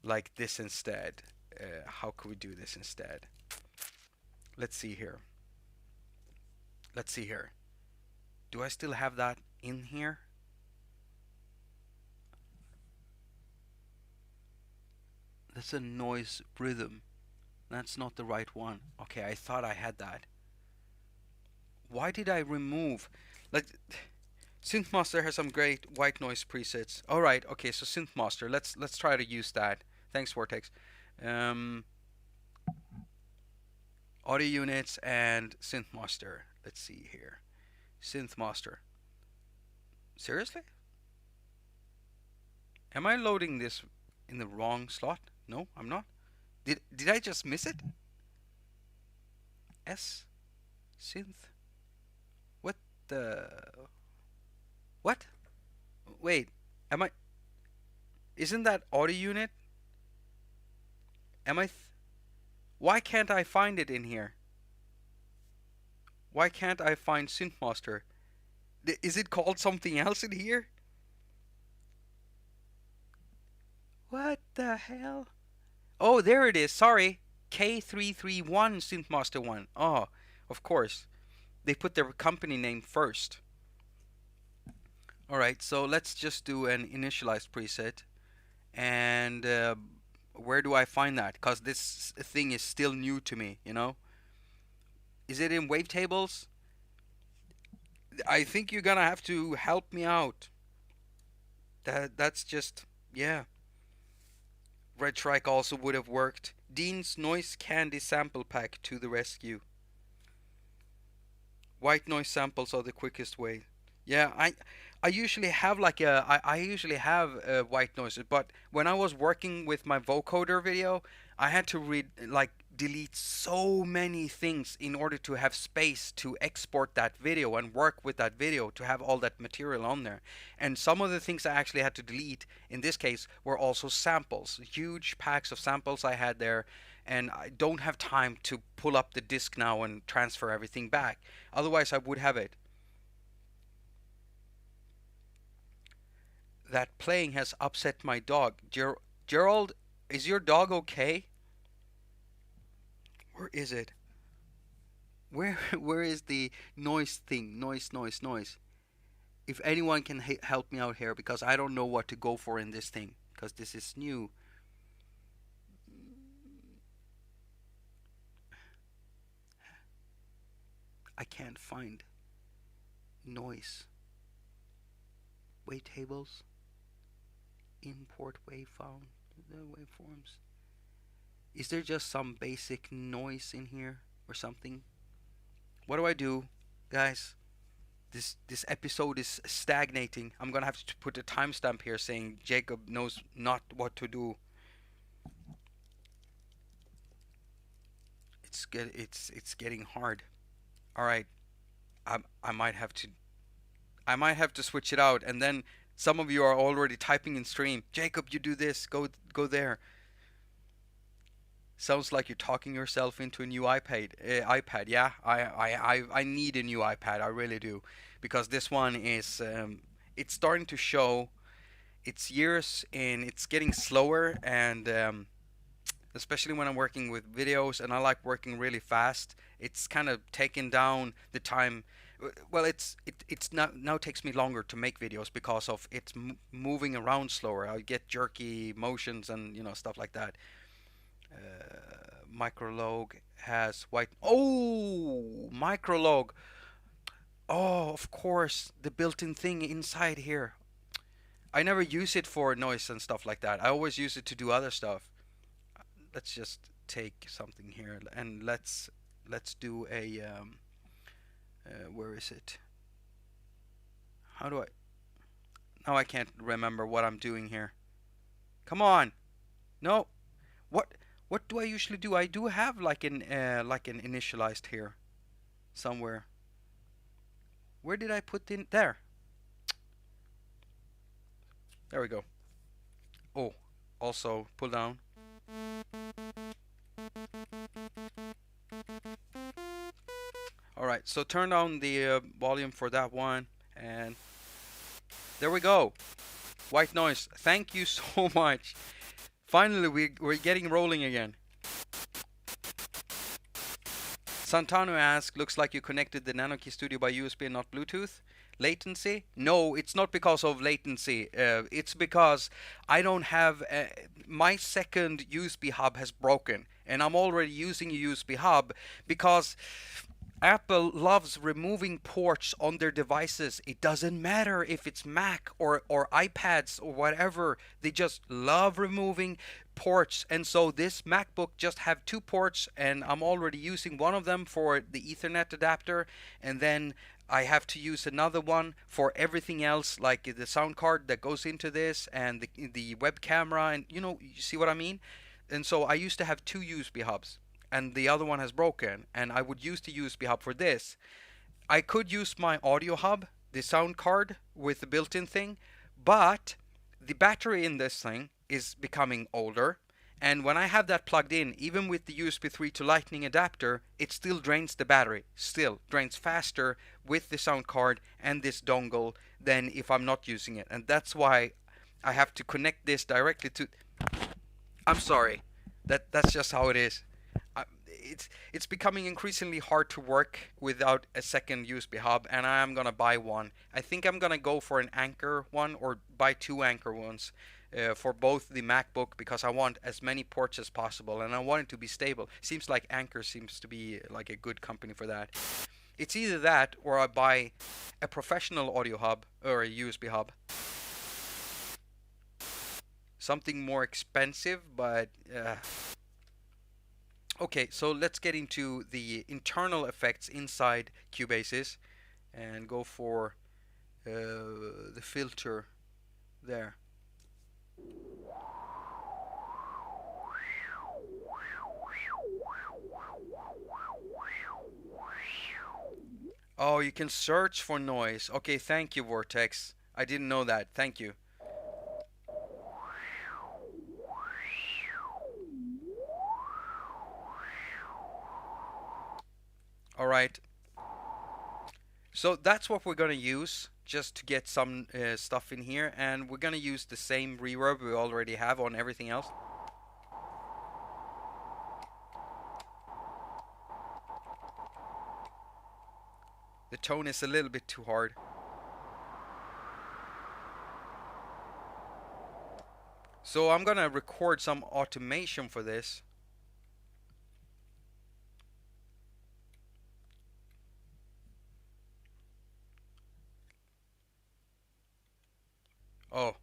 like this instead. How could we do this instead? Let's see here. Let's see here. Do I still have that in here? That's a noise rhythm. That's not the right one. Okay, I thought I had that. Why did I remove? Like, Synthmaster has some great white noise presets. All right, okay, so Synthmaster. Let's try to use that. Thanks, Vortex. Um, Audio units and Synthmaster. Let's see here. Synthmaster. Seriously? Am I loading this in the wrong slot? No, I'm not. Did I just miss it? S synth. What the what? Wait, am I? Isn't that audio unit? Am I? Why can't I find it in here? Why can't I find Synthmaster? Is it called something else in here? What the hell? Oh, there it is. Sorry. K331 Synthmaster 1. Oh, of course. They put their company name first. Alright, so let's just do an initialized preset. And where do I find that? Because this thing is still new to me, you know? Is it in wavetables? I think you're gonna have to help me out. That's just, yeah. Red Shrike also would have worked. Dean's Noise Candy Sample Pack to the rescue. White noise samples are the quickest way. Yeah, I usually have like I usually have white noises, but when I was working with my vocoder video, I had to read like delete so many things in order to have space to export that video and work with that video to have all that material on there. And some of the things I actually had to delete in this case were also samples, huge packs of samples I had there, and I don't have time to pull up the disk now and transfer everything back. Otherwise, I would have it. That playing has upset my dog. Gerald, is your dog okay? Where is it? Where is the noise thing? Noise, noise, noise. If anyone can help me out here, because I don't know what to go for in this thing, because this is new. I can't find noise. Wavetables. Import waveform. The waveforms. Is there just some basic noise in here or something? What do I do, guys? This episode is stagnating. I'm gonna have to put a timestamp here saying Jacob knows not what to do. It's getting hard. All right, I might have to switch it out, and then some of you are already typing in stream. Jacob, you do this. Go there. Sounds like you're talking yourself into a new iPad. iPad, yeah. I need a new iPad. I really do, because this one is it's starting to show its years and it's getting slower, and especially when I'm working with videos and I like working really fast. It's kind of taken down the time. Well, it's now takes me longer to make videos because of it's moving around slower. I get jerky motions and stuff like that. Microlog has white. Oh, microlog. Oh, of course, the built-in thing inside here. I never use it for noise and stuff like that. I always use it to do other stuff. Let's just take something here and let's do a where is it? How do I? Now I can't remember what I'm doing here. Come on. No. What what do I usually do? I do have like an initialized here somewhere. Where did I put in there? There we go. Oh, also pull down. All right, so turn down the volume for that one, and there we go. White noise. Thank you so much. Finally, we're getting rolling again. Santano asks, looks like you connected the NanoKey Studio by USB and not Bluetooth. Latency? No, it's not because of latency. It's because I don't have my second USB hub has broken, and I'm already using a USB hub because Apple loves removing ports on their devices. It doesn't matter if it's Mac or iPads or whatever. They just love removing ports. And so this MacBook just have two ports, and I'm already using one of them for the Ethernet adapter, and then I have to use another one for everything else, like the sound card that goes into this and the web camera, and you see what I mean? And so I used to have two USB hubs, and the other one has broken, and I would use the USB hub for this. I could use my audio hub, the sound card with the built-in thing, but the battery in this thing is becoming older, and when I have that plugged in, even with the USB 3 to Lightning adapter, it still drains the battery. Still drains faster with the sound card and this dongle than if I'm not using it. And that's why I have to connect this directly to... I'm sorry. That's just how it is. It's becoming increasingly hard to work without a second USB hub, and I am gonna buy one. I think I'm gonna go for an Anchor one or buy two Anchor ones for both the MacBook, because I want as many ports as possible and I want it to be stable. Seems like Anchor seems to be like a good company for that. It's either that or I buy a professional audio hub or a USB hub. Something more expensive, but okay, so let's get into the internal effects inside Cubase's and go for the filter there. Oh, you can search for noise. Okay, thank you, Vortex. I didn't know that. Thank you. All right. So that's what we're going to use just to get some stuff in here. And we're going to use the same reverb we already have on everything else. The tone is a little bit too hard. So I'm going to record some automation for this. Oh,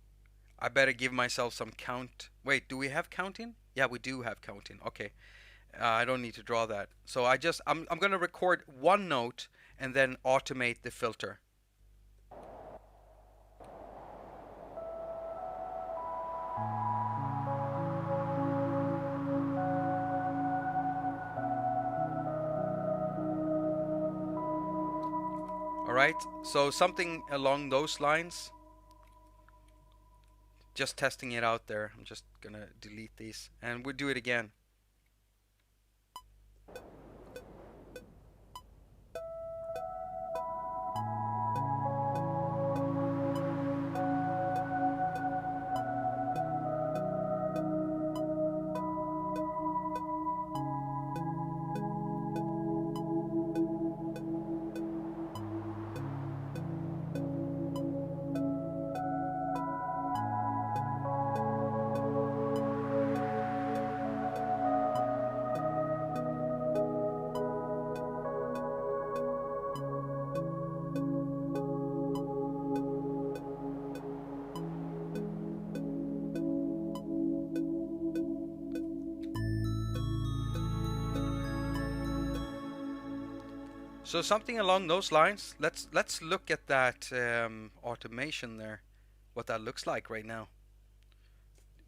I better give myself some count. Wait, do we have counting? Yeah, we do have counting. Okay. I don't need to draw that. So I'm going to record one note and then automate the filter. All right. So something along those lines. Just testing it out there. I'm just going to delete these and we'll do it again. So something along those lines. Let's look at that automation there, what that looks like right now.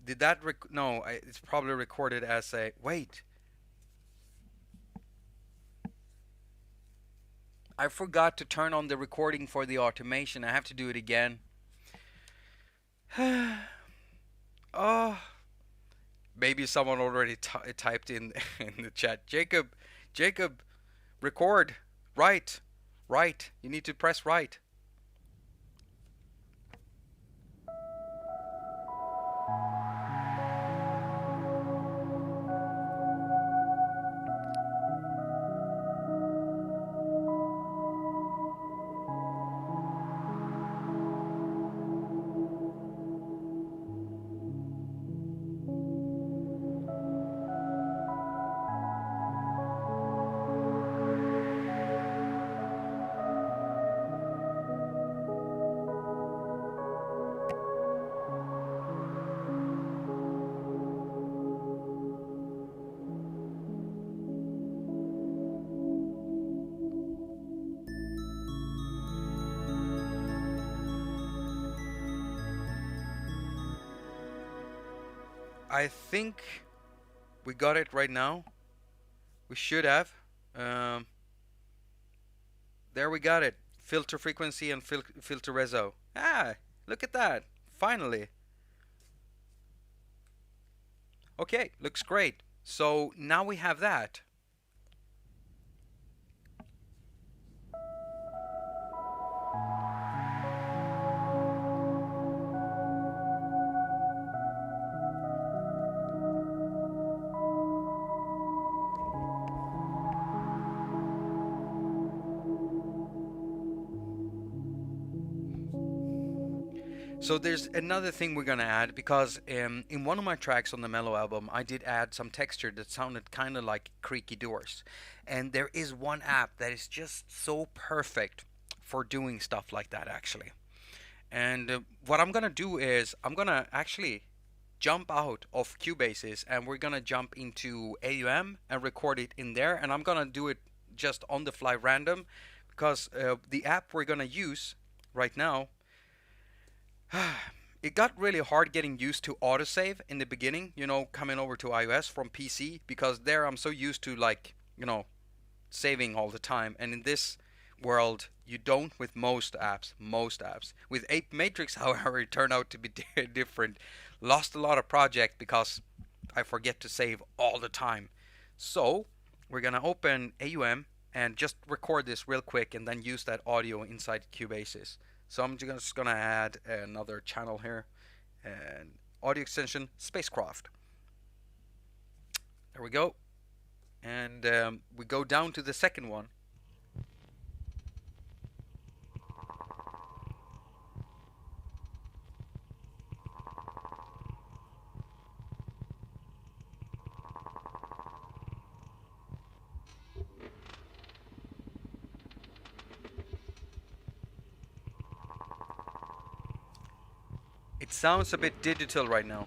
Did that no? It's probably recorded as a wait. I forgot to turn on the recording for the automation. I have to do it again. Oh, maybe someone already typed in the chat. Jacob, record. Right. You need to press right. I think we got it right now. We should have. There we got it. Filter frequency and filter reso. Ah, look at that. Finally. Okay, looks great. So now we have that. So there's another thing we're gonna add because in one of my tracks on the Mellow album, I did add some texture that sounded kind of like creaky doors, and there is one app that is just so perfect for doing stuff like that actually. And what I'm gonna do is I'm gonna actually jump out of Cubase's and we're gonna jump into AUM and record it in there, and I'm gonna do it just on the fly random because the app we're gonna use right now, it got really hard getting used to autosave in the beginning, coming over to iOS from PC, because there I'm so used to, like, saving all the time. And in this world, you don't with most apps. Most apps. With Ape Matrix, however, it turned out to be different. Lost a lot of project because I forget to save all the time. So we're gonna open AUM and just record this real quick and then use that audio inside Cubase's. So I'm just gonna add another channel here and audio extension Spacecraft. There we go. And we go down to the second one. It sounds a bit digital right now.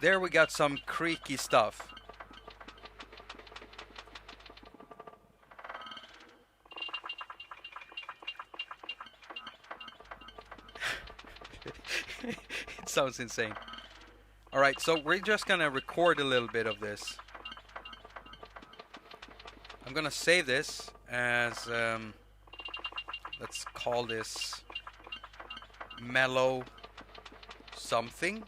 There we got some creaky stuff. It sounds insane. Alright, so we're just gonna record a little bit of this. I'm gonna save this as, let's call this mellow something.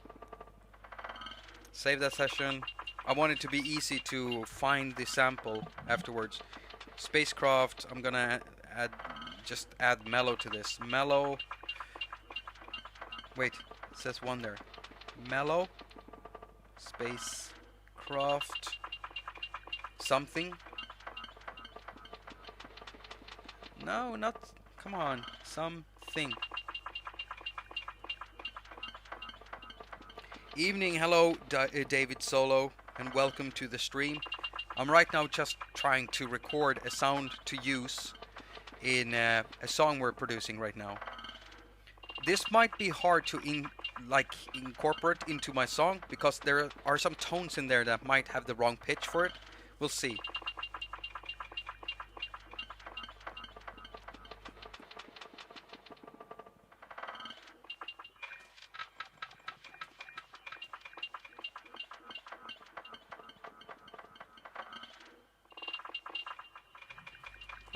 Save that session. I want it to be easy to find the sample afterwards. Spacecraft, I'm gonna add mellow to this. Mellow. Wait, it says one there. Mellow. Spacecraft. Something. No, not. Come on. Something. Evening, hello, David Solo, and welcome to the stream. I'm right now just trying to record a sound to use in a song we're producing right now. This might be hard to incorporate into my song because there are some tones in there that might have the wrong pitch for it. We'll see.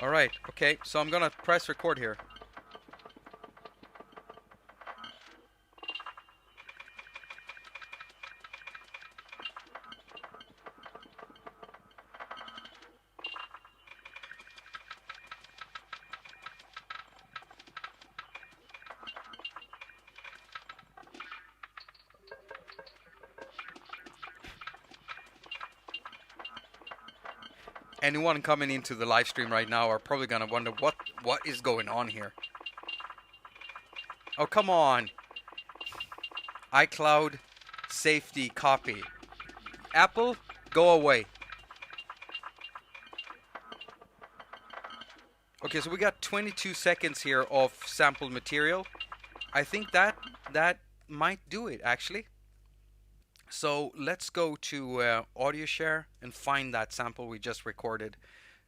Alright, okay, so I'm gonna press record here. Anyone coming into the live stream right now are probably gonna wonder what is going on here. Oh, come on. iCloud safety copy. Apple, go away. Okay, so we got 22 seconds here of sampled material. I think that might do it, actually. So let's go to audio share and find that sample we just recorded.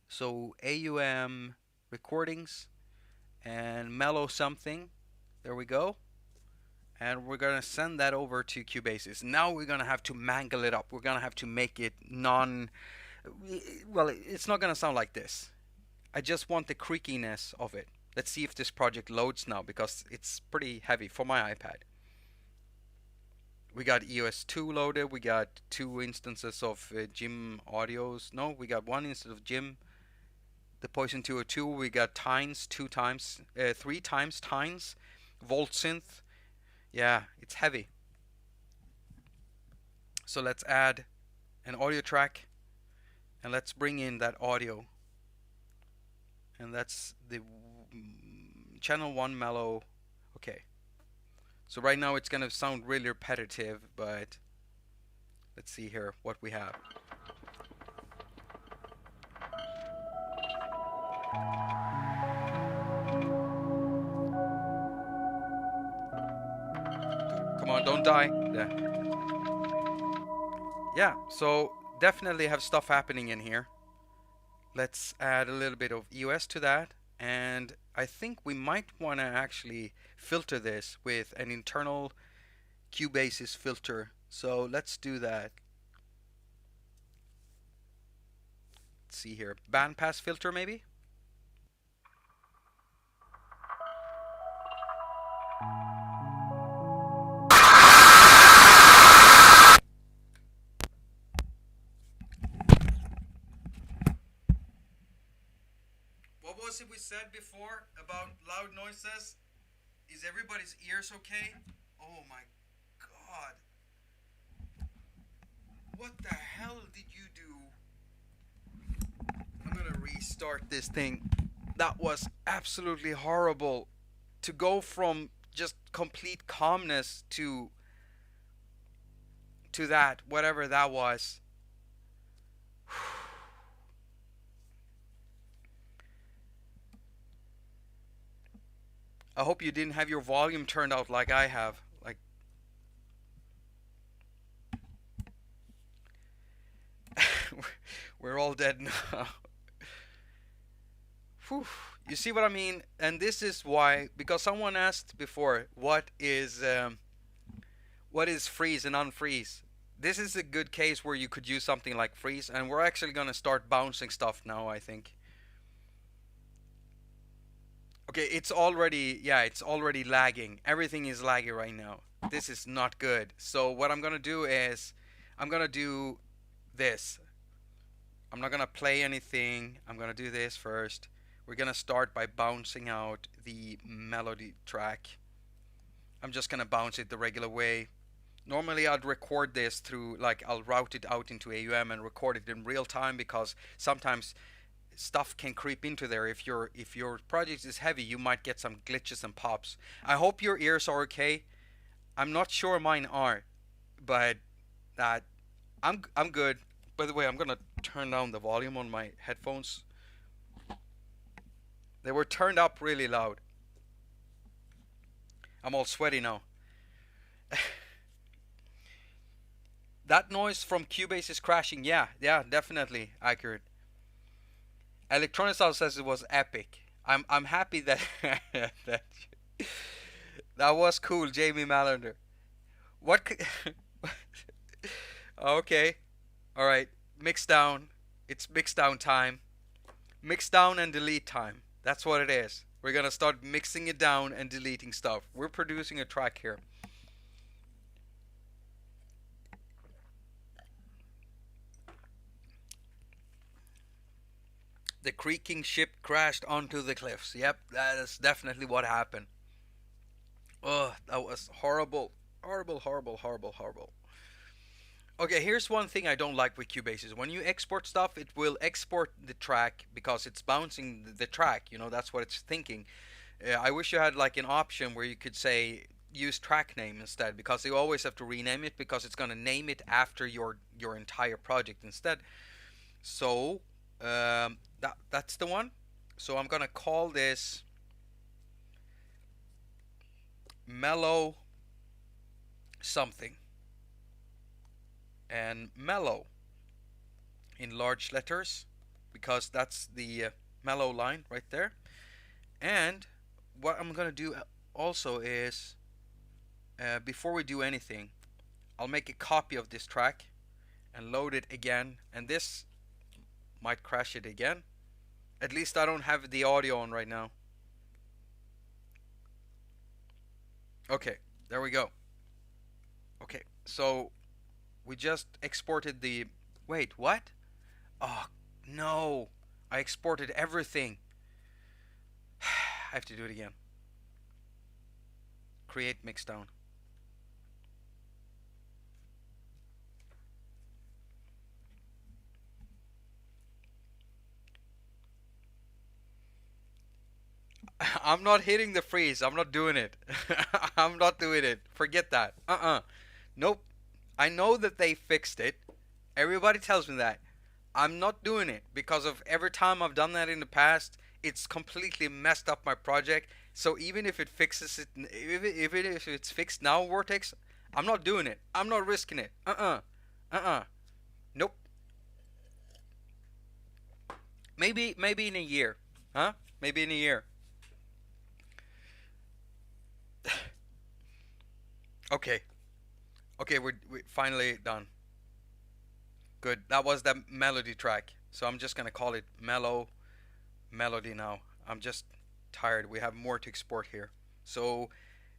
So AUM recordings and mellow something. There we go. And we're gonna send that over to Cubasis. Now we're gonna have to mangle it up. We're gonna have to make it well, it's not gonna sound like this. I just want the creakiness of it. Let's see if this project loads now, because it's pretty heavy for my iPad. We got EOS 2 loaded. We got 2 instances of Jim audios. No, we got 1 instance of Jim. The Poison 202. We got Tines 2 times, 3 times Tines. Volt Synth. Yeah, it's heavy. So let's add an audio track, and let's bring in that audio. And that's the channel 1 mellow. Okay. So right now it's gonna sound really repetitive, but let's see here what we have. Come on, don't die. Yeah, so definitely have stuff happening in here. Let's add a little bit of EOS to that, and I think we might want to actually filter this with an internal Cubasis filter. So let's do that. Let's see here, bandpass filter maybe. What was it we said before about loud noises? Is everybody's ears okay? Oh my god. What the hell did you do? I'm gonna restart this thing. That was absolutely horrible. To go from just complete calmness to that, whatever that was. I hope you didn't have your volume turned out like I have. Like, we're all dead now. Whew. You see what I mean? And this is why, because someone asked before, what is freeze and unfreeze? This is a good case where you could use something like freeze, and we're actually gonna start bouncing stuff now, I think. Okay, it's already lagging. Everything is laggy right now. This is not good. So what I'm gonna do is, I'm gonna do this. I'm not gonna play anything. I'm gonna do this first. We're gonna start by bouncing out the melody track. I'm just gonna bounce it the regular way. Normally I'd record this through, like, I'll route it out into AUM and record it in real time, because sometimes stuff can creep into there. If your project is heavy, you might get some glitches and pops. I hope your ears are okay. I'm not sure mine are, but that I'm good. By the way, I'm gonna turn down the volume on my headphones. They were turned up really loud. I'm all sweaty now. That noise from Cubase is crashing. Yeah, definitely accurate. Electronic Style says it was epic. I'm happy that that that was cool, Jamie Mallender. What? Okay, all right. Mix down. It's mix down time. Mix down and delete time. That's what it is. We're gonna start mixing it down and deleting stuff. We're producing a track here. The creaking ship crashed onto the cliffs. Yep, that is definitely what happened. Oh, that was horrible. Horrible, horrible, horrible, horrible. Okay, here's one thing I don't like with Cubase is when you export stuff, it will export the track because it's bouncing the track. You know, that's what it's thinking. I wish you had like an option where you could say use track name instead, because you always have to rename it because it's gonna name it after your entire project instead. So that's the one. So I'm gonna call this mellow something. and mellow in large letters, because that's the mellow line right there. And what I'm gonna do also is, before we do anything, I'll make a copy of this track and load it again, and this might crash it again. At least I don't have the audio on right now. Okay, there we go. Okay, so we just exported the... Wait, what? Oh, no. I exported everything. I have to do it again. Create mixdown. I'm not hitting the freeze. I'm not doing it. I'm not doing it. Forget that. Nope. I know that they fixed it. Everybody tells me that. I'm not doing it because of every time I've done that in the past, it's completely messed up my project. So even if it fixes it, if it's fixed now, Vortex, I'm not doing it. I'm not risking it. Nope. Maybe in a year. Huh? Maybe in a year. Okay. Okay, we're finally done. Good. That was the melody track. So I'm just gonna call it mellow melody now. I'm just tired. We have more to export here. So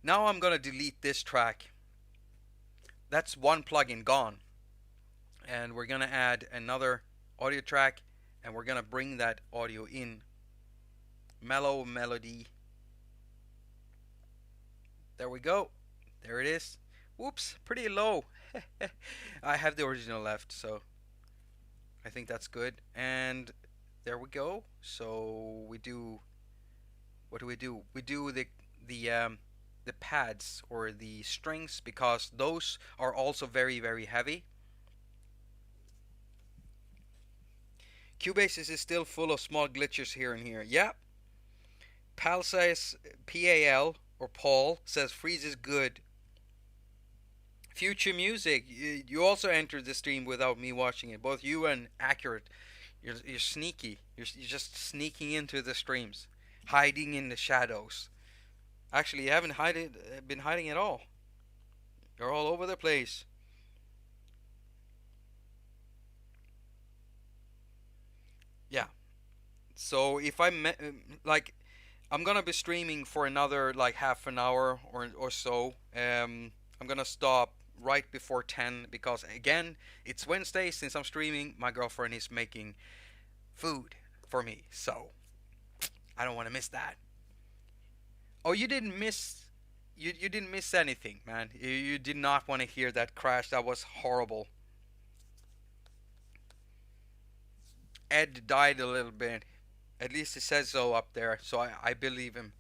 now I'm gonna delete this track. That's one plugin gone. And we're gonna add another audio track, and we're gonna bring that audio in. Mellow melody. There we go. There it is. Whoops, pretty low. I have the original left, so I think that's good. And there we go. So we do, what do? We do the pads or the strings, because those are also very heavy. Cubase is still full of small glitches here and here. Yeah. Pal says, PAL or Paul says freeze is good. Future Music, you also entered the stream without me watching it. Both you and Accurate, you're sneaky. You're just sneaking into the streams, hiding in the shadows. Actually, you haven't been hiding at all. You're all over the place. Yeah. So if like, I'm gonna be streaming for another like half an hour or so. I'm gonna stop right before 10 because again, it's Wednesday. Since I'm streaming, my girlfriend is making food for me, so I don't want to miss that. Oh, you didn't miss. You didn't miss anything, man. You did not want to hear that crash. That was horrible. Ed died a little bit. At least it says so up there, so I believe him.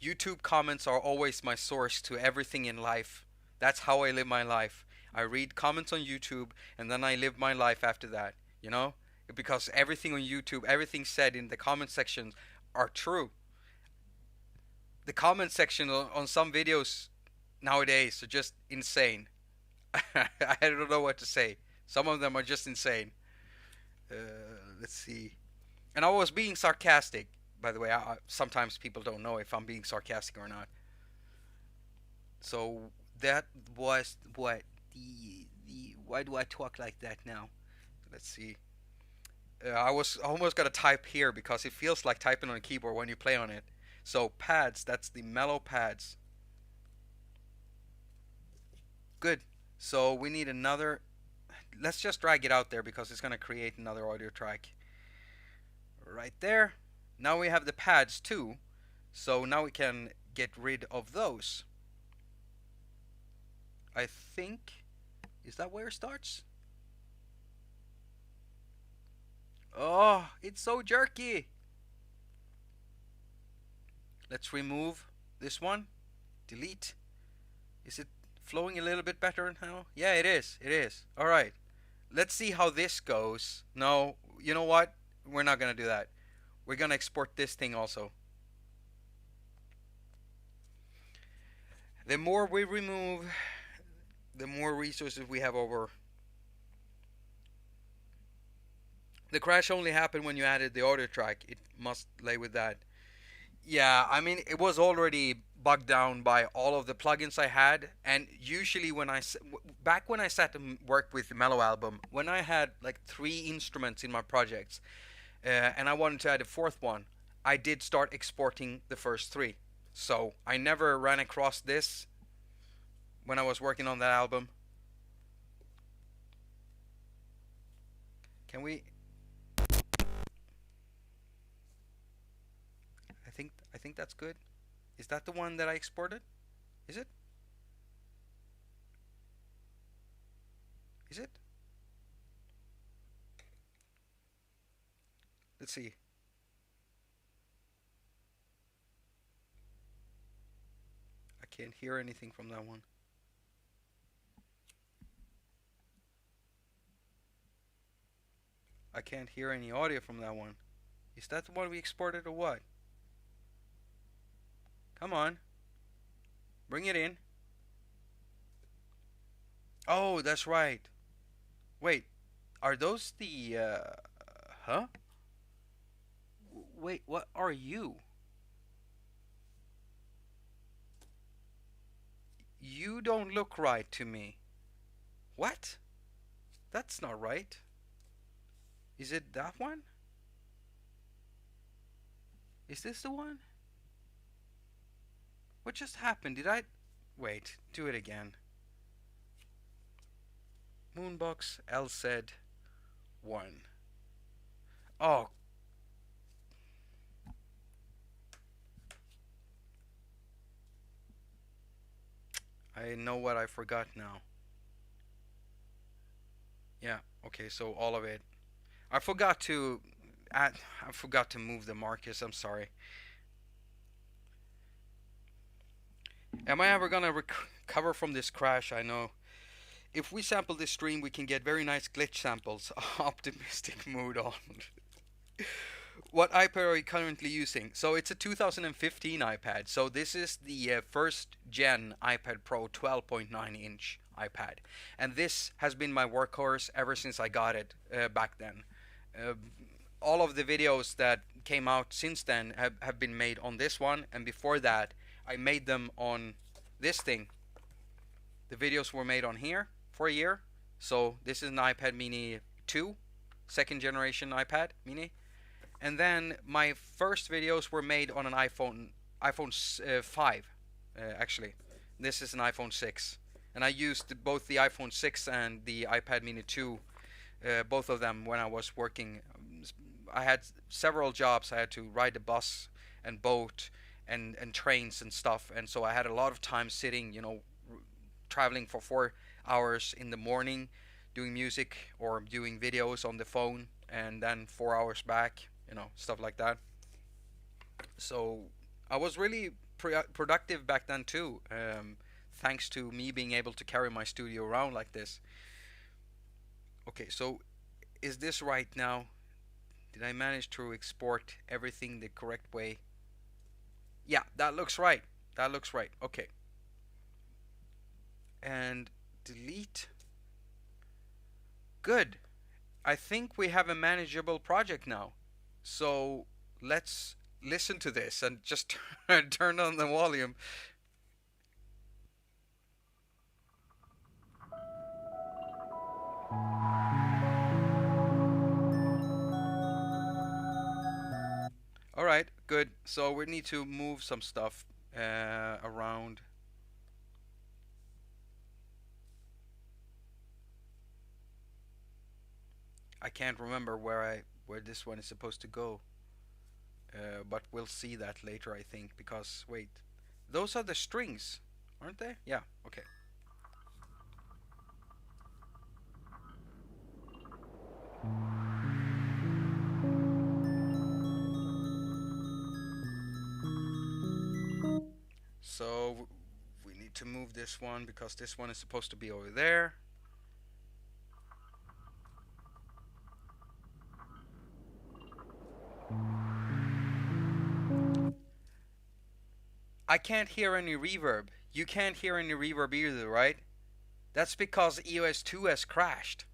YouTube comments are always my source to everything in life. That's how I live my life. I read comments on YouTube and then I live my life after that, you know? Because everything on YouTube, everything said in the comment sections are true. The comment section on some videos nowadays are just insane. I don't know what to say. Some of them are just insane. Uh, let's see. And I was being sarcastic, by the way. Sometimes people don't know if I'm being sarcastic or not. So that was what the why do I talk like that now? Let's see. I was almost gonna type here because it feels like typing on a keyboard when you play on it. So pads, that's the mellow pads. Good. So we need another. Let's just drag it out there because it's gonna create another audio track. Right there. Now we have the pads too. So now we can get rid of those. I think, is that where it starts? Oh, it's so jerky. Let's remove this one. Delete. Is it flowing a little bit better now? Yeah, it is. It is. All right. Let's see how this goes. No, you know what? We're not going to do that. We're going to export this thing also. The more we remove, the more resources we have over. The crash only happened when you added the audio track. It must lay with that. Yeah, I mean, it was already bogged down by all of the plugins I had, and usually back when I sat and worked with the Mellow album, when I had like three instruments in my projects, and I wanted to add a fourth one, I did start exporting the first three. So I never ran across this when I was working on that album. Can we? I think that's good. Is that the one that I exported? Is it? Is it? Let's see. I can't hear anything from that one. I can't hear any audio from that one. Is that the one we exported or what? Come on. Bring it in. Oh, that's right. Wait, are those the huh? Wait, what are you? You don't look right to me. What? That's not right. Is it that one? Is this the one? What just happened? Did I wait, do it again. Moonbox L said 1. Oh, I know what I forgot now. Yeah, okay, so all of it. I forgot to add, I forgot to move the markers. I'm sorry. Am I ever gonna recover from this crash? I know. If we sample this stream, we can get very nice glitch samples. Optimistic mood on. What iPad are you currently using? So it's a 2015 iPad. So this is the first gen iPad Pro 12.9-inch iPad, and this has been my workhorse ever since I got it back then. Uh, all of the videos that came out since then have been made on this one, and before that, I made them on this thing. The videos were made on here for a year. So this is an iPad Mini 2, second generation iPad Mini. And then my first videos were made on an iPhone 5, actually. This is an iPhone 6. And I used both the iPhone 6 and the iPad Mini 2, both of them when I was working. I had several jobs. I had to ride the bus and boat and trains and stuff. And so I had a lot of time sitting, traveling for 4 hours in the morning, doing music or doing videos on the phone, and then 4 hours back, stuff like that. So I was really productive back then too, thanks to me being able to carry my studio around like this. Okay, so is this right now? Did I manage to export everything the correct way? Yeah, that looks right. That looks right. Okay. And delete. Good. I think we have a manageable project now. So let's listen to this and just turn on the volume. All right, good. So we need to move some stuff around. I can't remember where this one is supposed to go, but we'll see that later, I think. Because wait, those are the strings, aren't they? Yeah. Okay. So we need to move this one because this one is supposed to be over there. I can't hear any reverb. You can't hear any reverb either, right? That's because EOS 2 has crashed.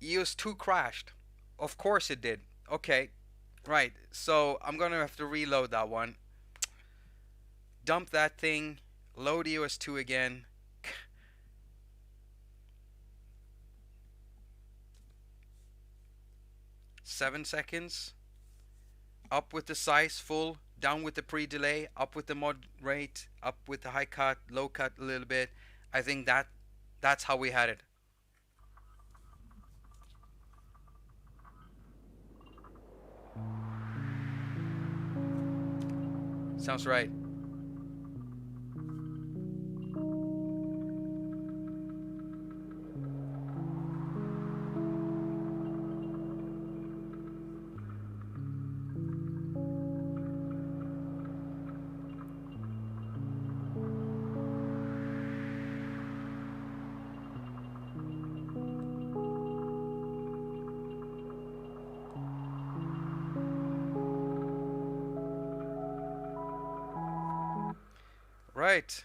EOS 2 crashed. Of course it did. Okay, right. So I'm gonna have to reload that one. Dump that thing. Load EOS 2 again. 7 seconds. Up with the size full. Down with the pre-delay. Up with the mod rate. Up with the high cut. Low cut a little bit. I think that's how we had it. Sounds right. Right.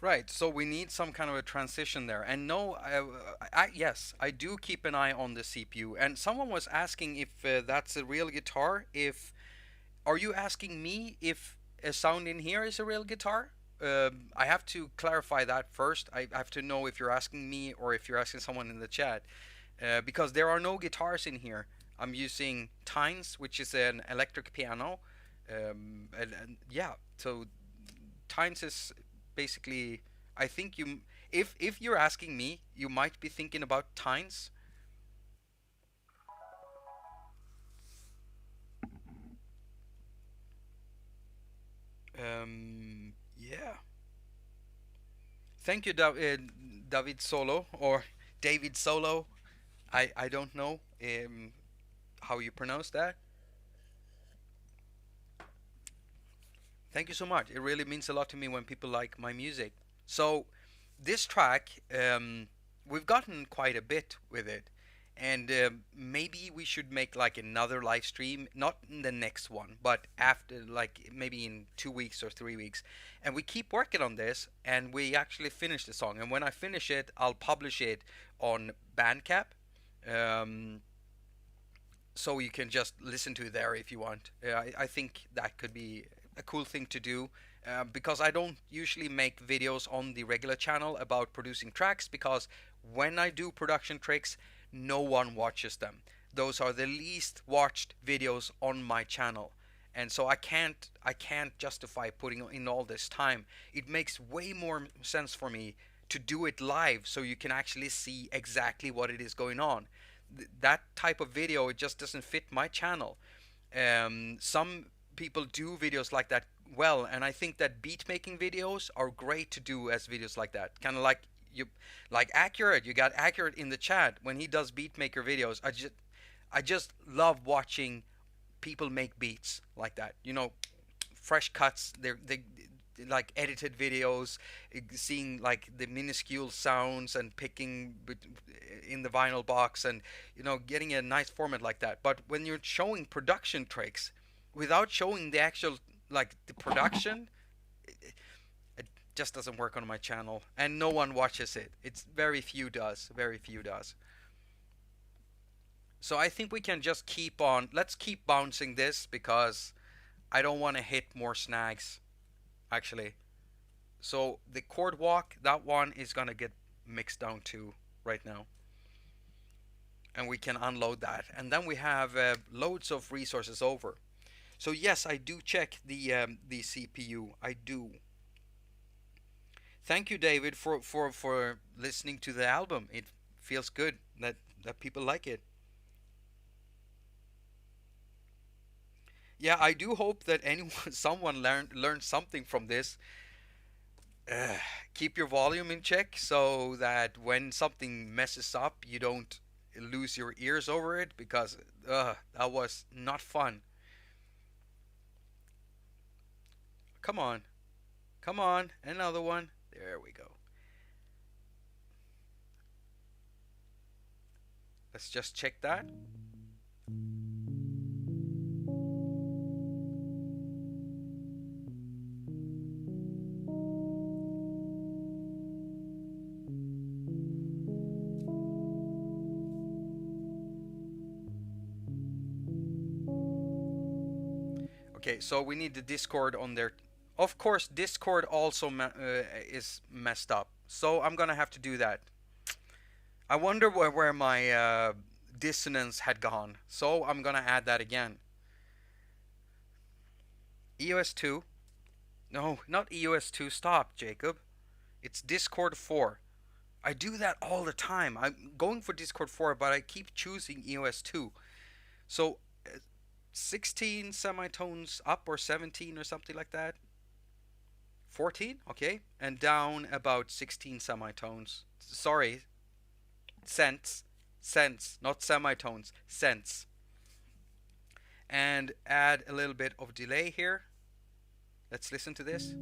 Right, so we need some kind of a transition there. And no, yes, I do keep an eye on the CPU. And someone was asking if that's a real guitar. If Are you asking me if a sound in here is a real guitar? I have to clarify that first. I have to know if you're asking me or if you're asking someone in the chat, because there are no guitars in here. I'm using Tynes, which is an electric piano. And yeah, so Tynes is basically. I think you. If you're asking me, you might be thinking about Tynes. Yeah. Thank you, David Solo or David Solo. I don't know how you pronounce that. Thank you so much. It really means a lot to me when people like my music. So, this track, we've gotten quite a bit with it. And maybe we should make like another live stream, not in the next one, but after, like maybe in 2 weeks or 3 weeks. And we keep working on this, and we actually finish the song. And when I finish it, I'll publish it on Bandcamp. Um, so you can just listen to it there if you want. I think that could be a cool thing to do, because I don't usually make videos on the regular channel about producing tracks, because when I do production tricks, no one watches them. Those are the least watched videos on my channel. And so I can't justify putting in all this time. It makes way more sense for me to do it live so you can actually see exactly what it is going on. That type of video, it just doesn't fit my channel. Some people do videos like that well, and I think that beat making videos are great to do as videos like that. Kind of like you, like Accurate. You got Accurate in the chat when he does beat maker videos. I just love watching people make beats like that. Fresh cuts. They like edited videos, seeing like the minuscule sounds and picking in the vinyl box, and getting a nice format like that. But when you're showing production tricks without showing the actual, like, the production, it just doesn't work on my channel, and no one watches it. It's very few does, very few does. So I think we can just keep on. Let's keep bouncing this because I don't want to hit more snags, actually. So the chord walk, that one is gonna get mixed down to right now, and we can unload that, and then we have loads of resources over. So yes, I do check the CPU. I do. Thank you, David, for listening to the album. It feels good that people like it. Yeah, I do hope that anyone, someone learned something from this. uh, Keep your volume in check so that when something messes up, you don't lose your ears over it, because that was not fun. Come on, come on, another one. There we go. Let's just check that. Okay, so we need the Discord on there. Of course, Discord also is messed up, so I'm gonna have to do that. I wonder where my dissonance had gone, so I'm gonna add that again. EOS 2. No, not EOS 2. Stop, Jacob. It's Discord 4. I do that all the time. I'm going for Discord 4, but I keep choosing EOS 2. So 16 semitones up, or 17 or something like that. 14, okay, and down about 16 semitones. Sorry, cents, cents, not semitones, cents. And add a little bit of delay here. Let's listen to this.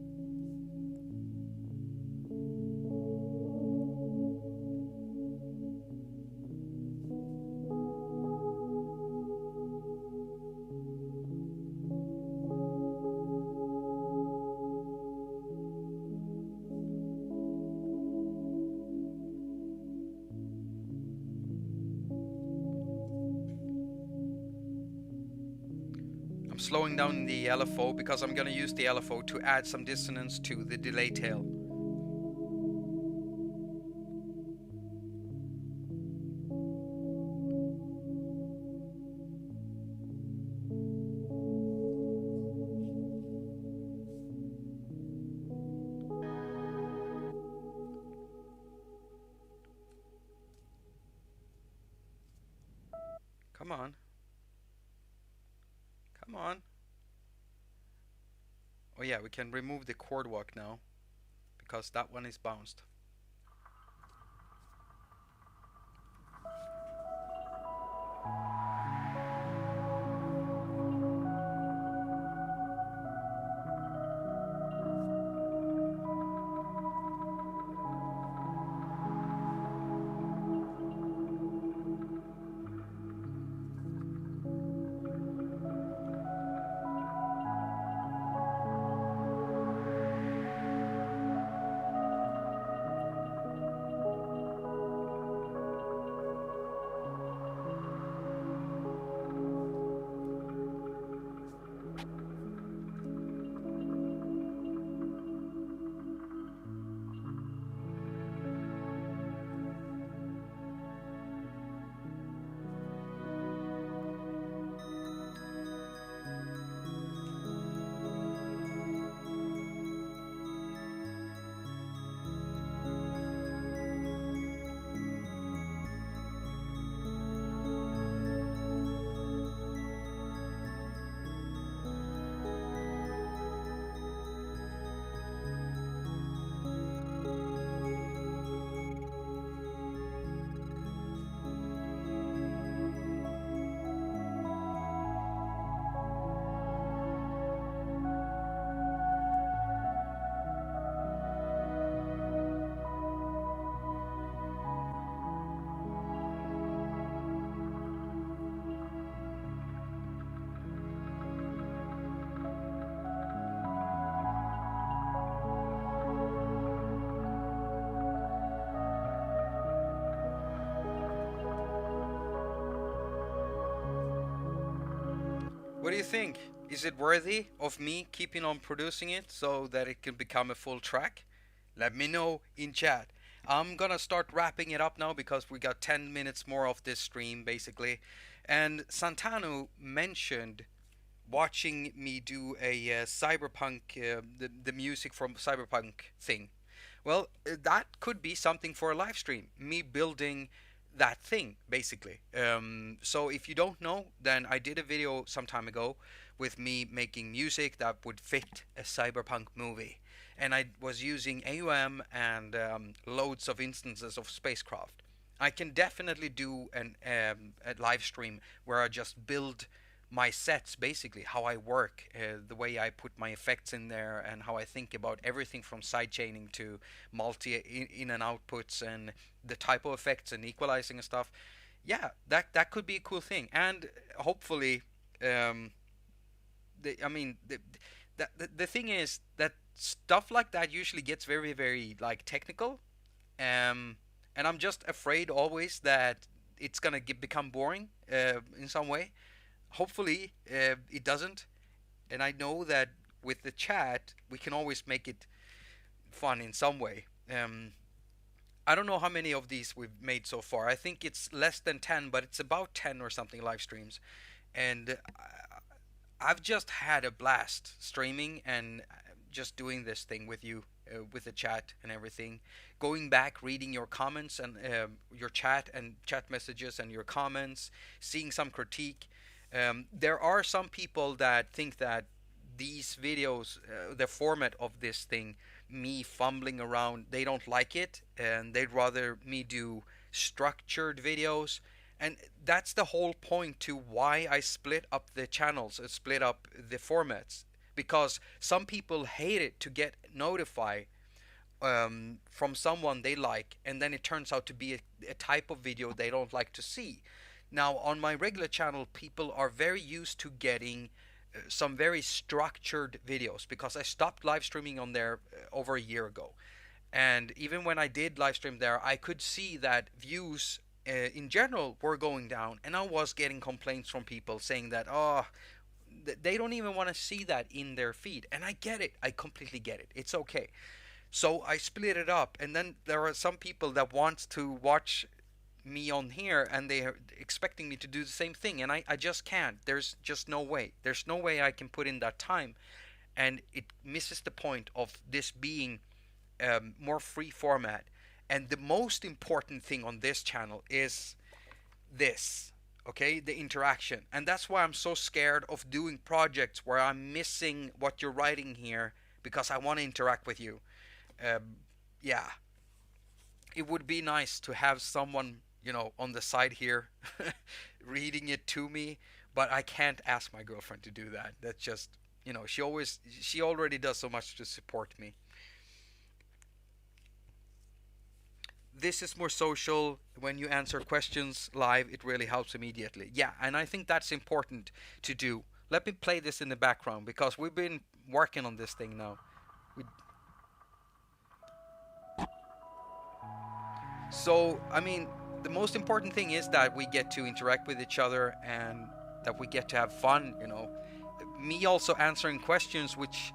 I'm slowing down the LFO because I'm going to use the LFO to add some dissonance to the delay tail. Come on. Come on. Oh yeah, we can remove the chord walk now, because that one is bounced. What do you think? Is it worthy of me keeping on producing it so that it can become a full track? Let me know in chat. I'm gonna start wrapping it up now because we got 10 minutes more of this stream basically. And Santanu mentioned watching me do a cyberpunk, the music from cyberpunk thing. Well, that could be something for a live stream. Me building that thing, basically. So if you don't know, then I did a video some time ago with me making music that would fit a cyberpunk movie. And I was using AUM and loads of instances of spacecraft. I can definitely do a live stream where I just build my sets, basically how I work, the way I put my effects in there, and how I think about everything from sidechaining to multi in and outputs and the type of effects and equalizing and stuff. Yeah, that could be a cool thing, and hopefully, um, I mean, the thing is that stuff like that usually gets very very like technical, um, and I'm just afraid always that it's gonna become boring in some way. Hopefully, it doesn't. And I know that with the chat, we can always make it fun in some way. I don't know how many of these we've made so far. I think it's less than 10, but it's about 10 or something live streams. And I've just had a blast streaming and just doing this thing with you, with the chat and everything. Going back, reading your comments and your chat and chat messages and your comments, seeing some critique. There are some people that think that these videos, the format of this thing, me fumbling around, they don't like it, and they'd rather me do structured videos. And that's the whole point to why I split up the channels, split up the formats, because some people hate it to get notified from someone they like, and then it turns out to be a type of video they don't like to see. Now, on my regular channel, people are very used to getting some very structured videos because I stopped live streaming on there over a year ago. And even when I did live stream there, I could see that views in general were going down, and I was getting complaints from people saying that, oh, they don't even want to see that in their feed. And I get it. I completely get it. It's okay. So I split it up, and then there are some people that want to watch me on here and they are expecting me to do the same thing, and I just can't. There's just no way. There's no way I can put in that time, and it misses the point of this being more free format. And the most important thing on this channel is this, okay, the interaction. And that's why I'm so scared of doing projects where I'm missing what you're writing here, because I want to interact with you. Yeah, it would be nice to have someone, on the side here reading it to me, but I can't ask my girlfriend to do that. That's just, she already does so much to support me. This is more social. When you answer questions live, it really helps immediately. Yeah, and I think that's important to do. Let me play this in the background because we've been working on this thing now. We... So, I mean, the most important thing is that we get to interact with each other and that we get to have fun. Me also answering questions, which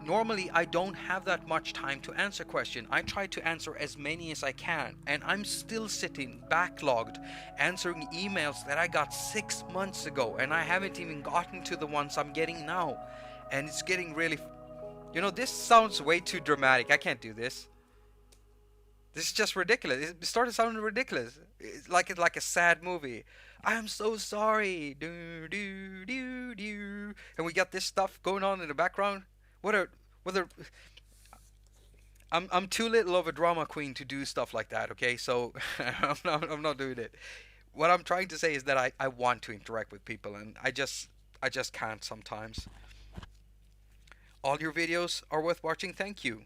normally I don't have that much time to answer question. I try to answer as many as I can, and I'm still sitting backlogged answering emails that I got 6 months ago, and I haven't even gotten to the ones I'm getting now. And it's getting really, this sounds way too dramatic. I can't do this. This is just ridiculous. It started sounding ridiculous. It's like a sad movie. I'm so sorry. Do do do do. And we got this stuff going on in the background. What a I'm too little of a drama queen to do stuff like that, okay? So I'm not doing it. What I'm trying to say is that I want to interact with people, and I just can't sometimes. All your videos are worth watching. Thank you.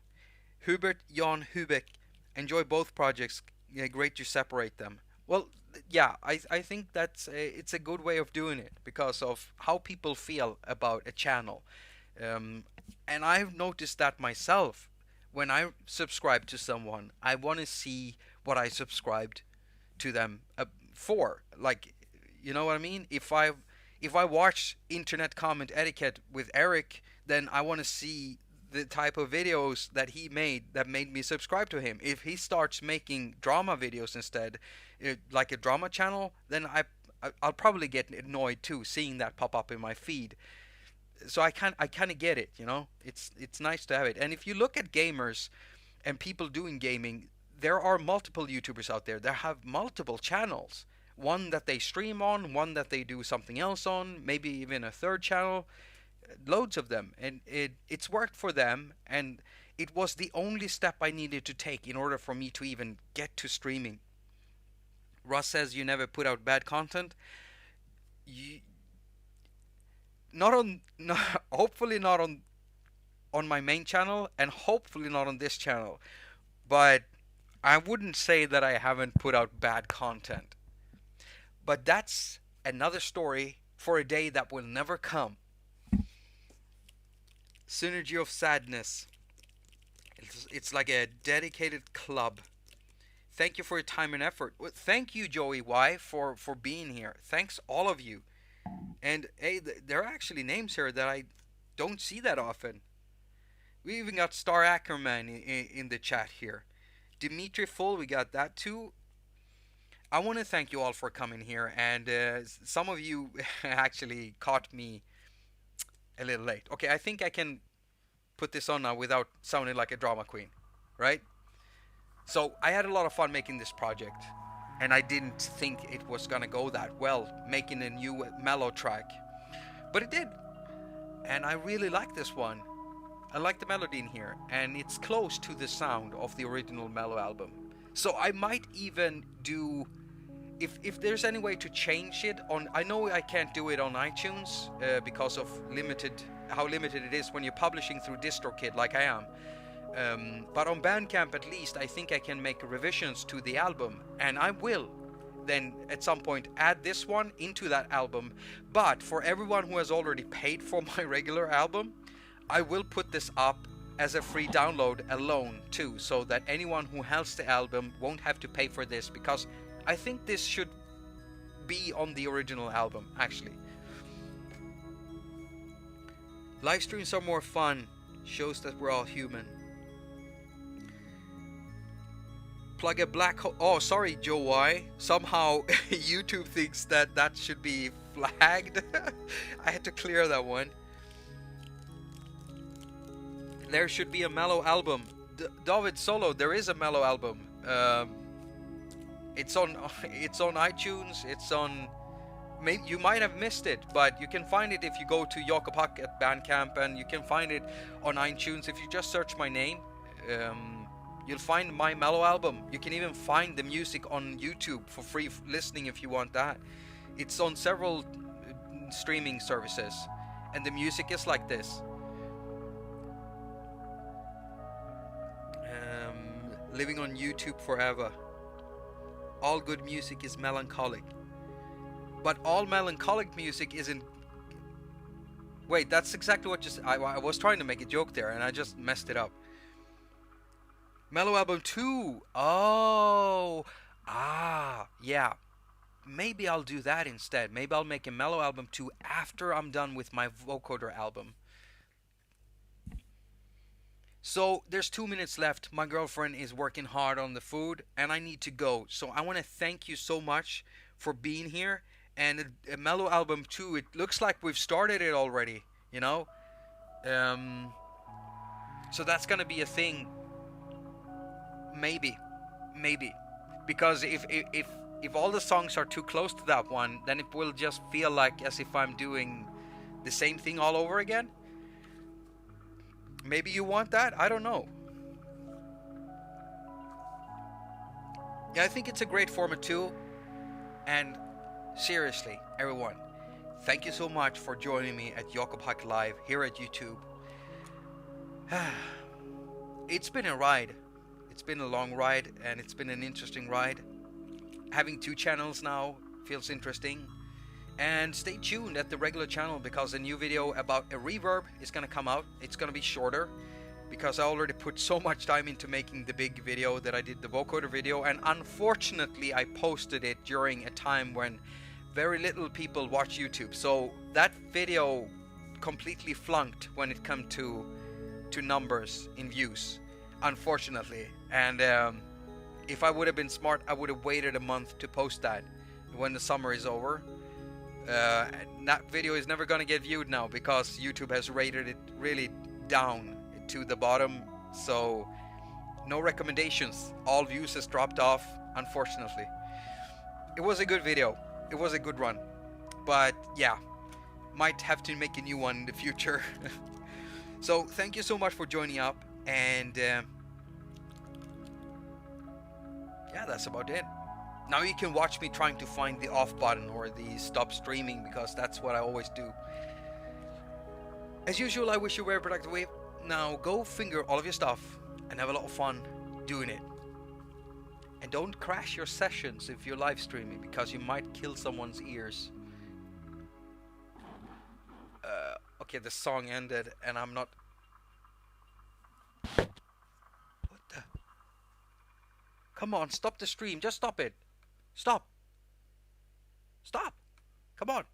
Hubert Jan Hubeck. Enjoy both projects. Yeah, great to separate them. Well, yeah, I think it's a good way of doing it because of how people feel about a channel. And I've noticed that myself. When I subscribe to someone, I want to see what I subscribed to them for. Like, you know what I mean? if I watch internet comment etiquette with Eric, then I want to see the type of videos that he made that made me subscribe to him. If he starts making drama videos instead, like a drama channel, then I'll probably get annoyed too, seeing that pop up in my feed. So I kind of get it, you know. It's nice to have it. And if you look at gamers and people doing gaming, there are multiple YouTubers out there that have multiple channels. One that they stream on, one that they do something else on, maybe even a third channel. Loads of them, and it's worked for them, and it was the only step I needed to take in order for me to even get to streaming. Russ says you never put out bad content. You, not on, not, hopefully not on my main channel, and hopefully not on this channel. But I wouldn't say that I haven't put out bad content. But that's another story for a day that will never come. Synergy of Sadness. It's like a dedicated club. Thank you for your time and effort. Well, thank you, Joey Y, for being here. Thanks, all of you. And hey, there are actually names here that I don't see that often. We even got Star Ackerman in the chat here. Dimitri Full, we got that too. I want to thank you all for coming here, and some of you actually caught me a little late. Okay, I think I can put this on now without sounding like a drama queen, right? So I had a lot of fun making this project, and I didn't think it was gonna go that well, making a new mellow track, but it did, and I really like this one. I like the melody in here, and it's close to the sound of the original mellow album. So I might even do, if there's any way to change it on, I know I can't do it on iTunes because of how limited it is when you're publishing through DistroKid like I am. But on Bandcamp at least, I think I can make revisions to the album, and I will then at some point add this one into that album. But for everyone who has already paid for my regular album, I will put this up as a free download alone too, so that anyone who has the album won't have to pay for this, because I think this should be on the original album actually. Live streams are more fun, shows that we're all human. Plug a black hole. Oh, sorry, Joe Y. Somehow YouTube thinks that that should be flagged. I had to clear that one. There should be a mellow album. David Solo, there is a mellow album. It's on iTunes. It's on. Maybe you might have missed it, but you can find it if you go to Jakob haQ at Bandcamp, and you can find it on iTunes if you just search my name. You'll find my mellow album. You can even find the music on YouTube for free listening if you want that. It's on several streaming services, and the music is like this. Living on YouTube forever. All good music is melancholic, but all melancholic music isn't. Wait, that's exactly what you said. I was trying to make a joke there, and I just messed it up. Mellow album 2. Oh, yeah. Maybe I'll do that instead. Maybe I'll make a mellow album 2 after I'm done with my vocoder album. So there's 2 minutes left. My girlfriend is working hard on the food, and I need to go. So I want to thank you so much for being here. And a mellow album 2, it looks like we've started it already, you know. So that's gonna be a thing. Maybe, because if all the songs are too close to that one, then it will just feel like as if I'm doing the same thing all over again. Maybe you want that? I don't know. Yeah, I think it's a great format too. And seriously, everyone, thank you so much for joining me at Jakob haQ Live here at YouTube. It's been a ride. It's been a long ride, and it's been an interesting ride. Having 2 channels now feels interesting. And stay tuned at the regular channel, because a new video about a reverb is going to come out. It's going to be shorter because I already put so much time into making the big video that I did the vocoder video, and unfortunately I posted it during a time when very little people watch YouTube, so that video completely flunked when it come to numbers in views, unfortunately. And if I would have been smart, I would have waited a month to post that when the summer is over. That video is never gonna get viewed now because YouTube has rated it really down to the bottom. So no recommendations. All views has dropped off, unfortunately. It was a good video. It was a good run. But yeah, might have to make a new one in the future. So thank you so much for joining up, and yeah, that's about it. Now you can watch me trying to find the off button or the stop streaming, because that's what I always do. As usual, I wish you a very productive week. Now go finger all of your stuff and have a lot of fun doing it. And don't crash your sessions if you're live streaming, because you might kill someone's ears. Okay, the song ended and I'm not... What the... Come on, stop the stream. Just stop it. Stop. Stop. Come on.